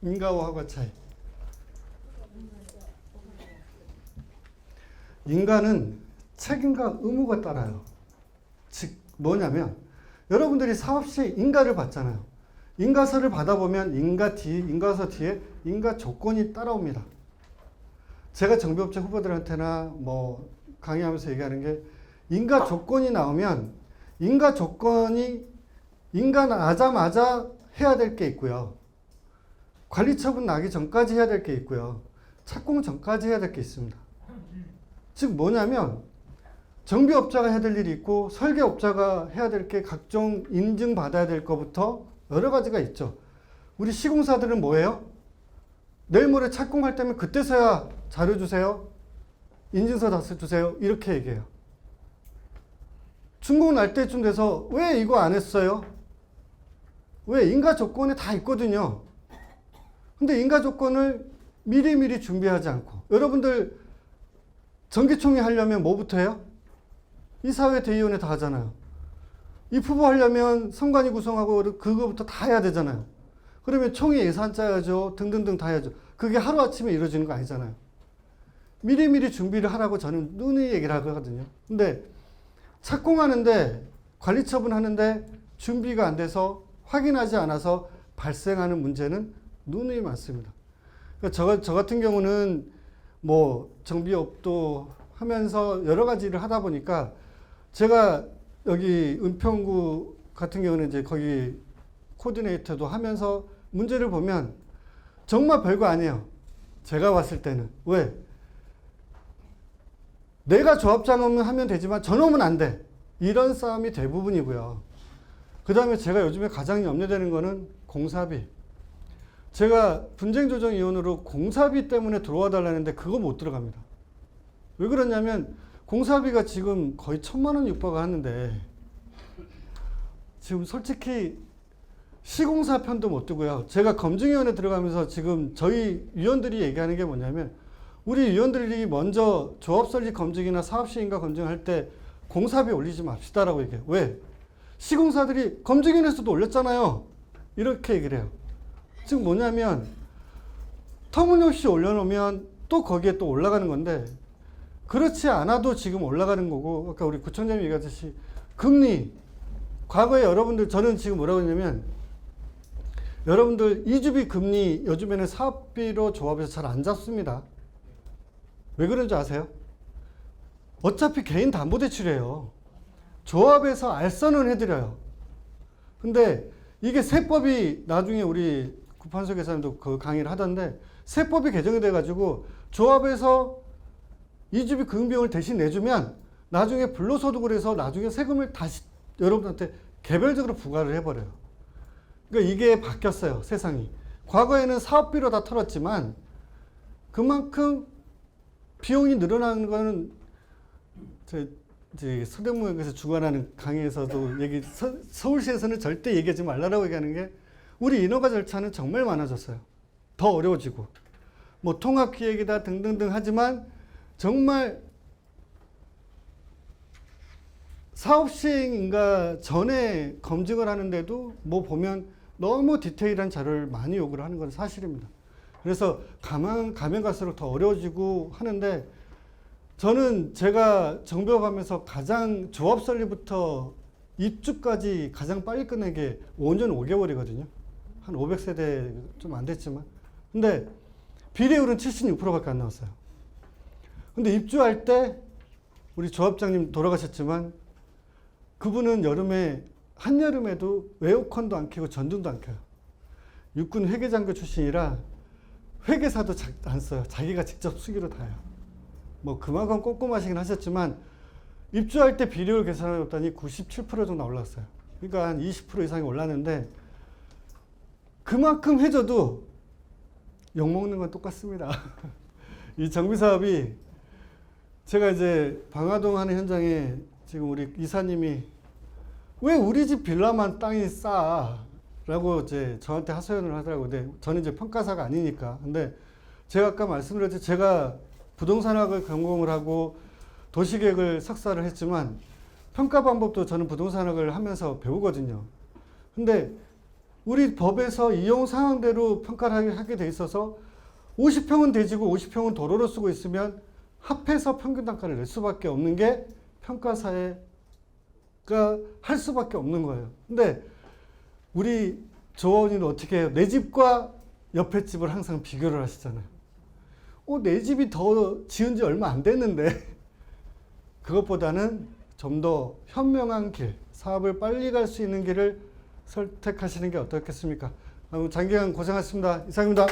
인가와 허가 차이. 인가는 책임과 의무가 따라요. 즉 뭐냐면 여러분들이 사업 시 인가를 받잖아요. 인가서를 받아보면 인가서 뒤에 인가 조건이 따라옵니다. 제가 정비업체 후보들한테나 뭐 강의하면서 얘기하는 게, 인가 조건이 나오면 인가 조건이 인가 나자마자 해야 될 게 있고요. 관리처분 나기 전까지 해야 될 게 있고요. 착공 전까지 해야 될 게 있습니다. 즉 뭐냐면 정비업자가 해야 될 일이 있고 설계업자가 해야 될 게 각종 인증받아야 될 것부터 여러 가지가 있죠. 우리 시공사들은 뭐예요? 내일 모레 착공할 때면 그때서야 자료 주세요. 인증서 다 주세요. 이렇게 얘기해요. 준공 날 때쯤 돼서 왜 이거 안 했어요? 왜? 인가 조건에 다 있거든요. 근데 인가 조건을 미리미리 준비하지 않고, 여러분들 전기총회 하려면 뭐부터 해요? 이사회 대의원회 다 하잖아요. 입후보 하려면 선관위 구성하고 그거부터 다 해야 되잖아요. 그러면 총회 예산 짜야죠. 등등등 다 해야죠. 그게 하루아침에 이루어지는 거 아니잖아요. 미리미리 준비를 하라고 저는 누누이 얘기를 하거든요. 근데 착공하는데, 관리처분 하는데 준비가 안 돼서 확인하지 않아서 발생하는 문제는 누누이 많습니다. 그러니까 저 같은 경우는 뭐 정비업도 하면서 여러 가지 일을 하다 보니까, 제가 여기 은평구 같은 경우는 이제 거기 코디네이터도 하면서 문제를 보면 정말 별거 아니에요. 제가 봤을 때는. 왜? 내가 조합장은 하면 되지만 저놈은 안 돼. 이런 싸움이 대부분이고요. 그 다음에 제가 요즘에 가장 염려되는 거는 공사비. 제가 분쟁조정위원으로 공사비 때문에 들어와 달라는데 그거 못 들어갑니다. 왜 그러냐면 공사비가 지금 거의 1,000만 원 육박하는데 지금 솔직히 시공사 편도 못 두고요. 제가 검증위원회 들어가면서 지금 저희 위원들이 얘기하는 게 뭐냐면, 우리 위원들이 먼저 조합설립 검증이나 사업시행과 검증할 때 공사비 올리지 맙시다라고 얘기해요. 왜? 시공사들이 검증위원회에서도 올렸잖아요. 이렇게 얘기를 해요. 즉 뭐냐면 터무니없이 올려놓으면 또 거기에 또 올라가는 건데, 그렇지 않아도 지금 올라가는 거고, 아까 우리 구청장님 얘기하듯이 금리, 과거에 여러분들, 저는 지금 뭐라고 했냐면, 여러분들 이주비 금리 요즘에는 사업비로 조합에서 잘 안 잡습니다. 왜 그런지 아세요? 어차피 개인 담보대출이에요. 조합에서 알선은 해드려요. 근데 이게 세법이, 나중에 우리 구판소 계산도 그 강의를 하던데, 세법이 개정이 돼가지고 조합에서 이주비 금융비용을 대신 내주면 나중에 불로소득을 해서 나중에 세금을 다시 여러분한테 개별적으로 부과를 해버려요. 그러니까 이게 바뀌었어요, 세상이. 과거에는 사업비로 다 털었지만 그만큼 비용이 늘어나는 거는 이제 서대문구에서 주관하는 강의에서도 서울시에서는 절대 얘기하지 말라고 얘기하는 게, 우리 인허가 절차는 정말 많아졌어요. 더 어려워지고, 뭐 통합기획이다 등등등 하지만 정말 사업시행인가 전에 검증을 하는데도 뭐 보면 너무 디테일한 자료를 많이 요구를 하는 건 사실입니다. 그래서 가면 갈수록 더 어려워지고 하는데, 저는 제가 정비업 하면서 가장 조합 설립부터 입주까지 가장 빨리 끝낸 게 5년 5개월이거든요. 한 500세대 좀 안 됐지만. 근데 비례율은 76%밖에 안 나왔어요. 근데 입주할 때 우리 조합장님 돌아가셨지만 그분은 여름에 한여름에도 에어컨도 안 켜고 전등도 안 켜요. 육군 회계장교 출신이라 회계사도 안 써요. 자기가 직접 수기로 다요. 뭐 그만큼 꼼꼼하시긴 하셨지만 입주할 때 비료를 계산해봤더니 97% 정도 올랐어요. 그러니까 한 20% 이상이 올랐는데 그만큼 해줘도 욕먹는 건 똑같습니다. 이 정비사업이 제가 이제 방화동 하는 현장에 지금 우리 이사님이 왜 우리 집 빌라만 땅이 싸? 라고 이제 저한테 하소연을 하더라고요. 근데 저는 이제 평가사가 아니니까. 근데 제가 아까 말씀드렸듯이 제가 부동산학을 전공을 하고 도시계획을 석사를 했지만 평가 방법도 저는 부동산학을 하면서 배우거든요. 근데 우리 법에서 이용 상황대로 평가를 하게 돼 있어서 50평은 대지고 50평은 도로로 쓰고 있으면 합해서 평균 단가를 낼 수밖에 없는 게 평가사가 할 수밖에 없는 거예요. 근데 우리 조원이는 어떻게 해요? 내 집과 옆에 집을 항상 비교를 하시잖아요. 내 집이 더 지은 지 얼마 안 됐는데 그것보다는 좀 더 현명한 길, 사업을 빨리 갈 수 있는 길을 선택하시는 게 어떻겠습니까? 장기간 고생하셨습니다. 이상입니다.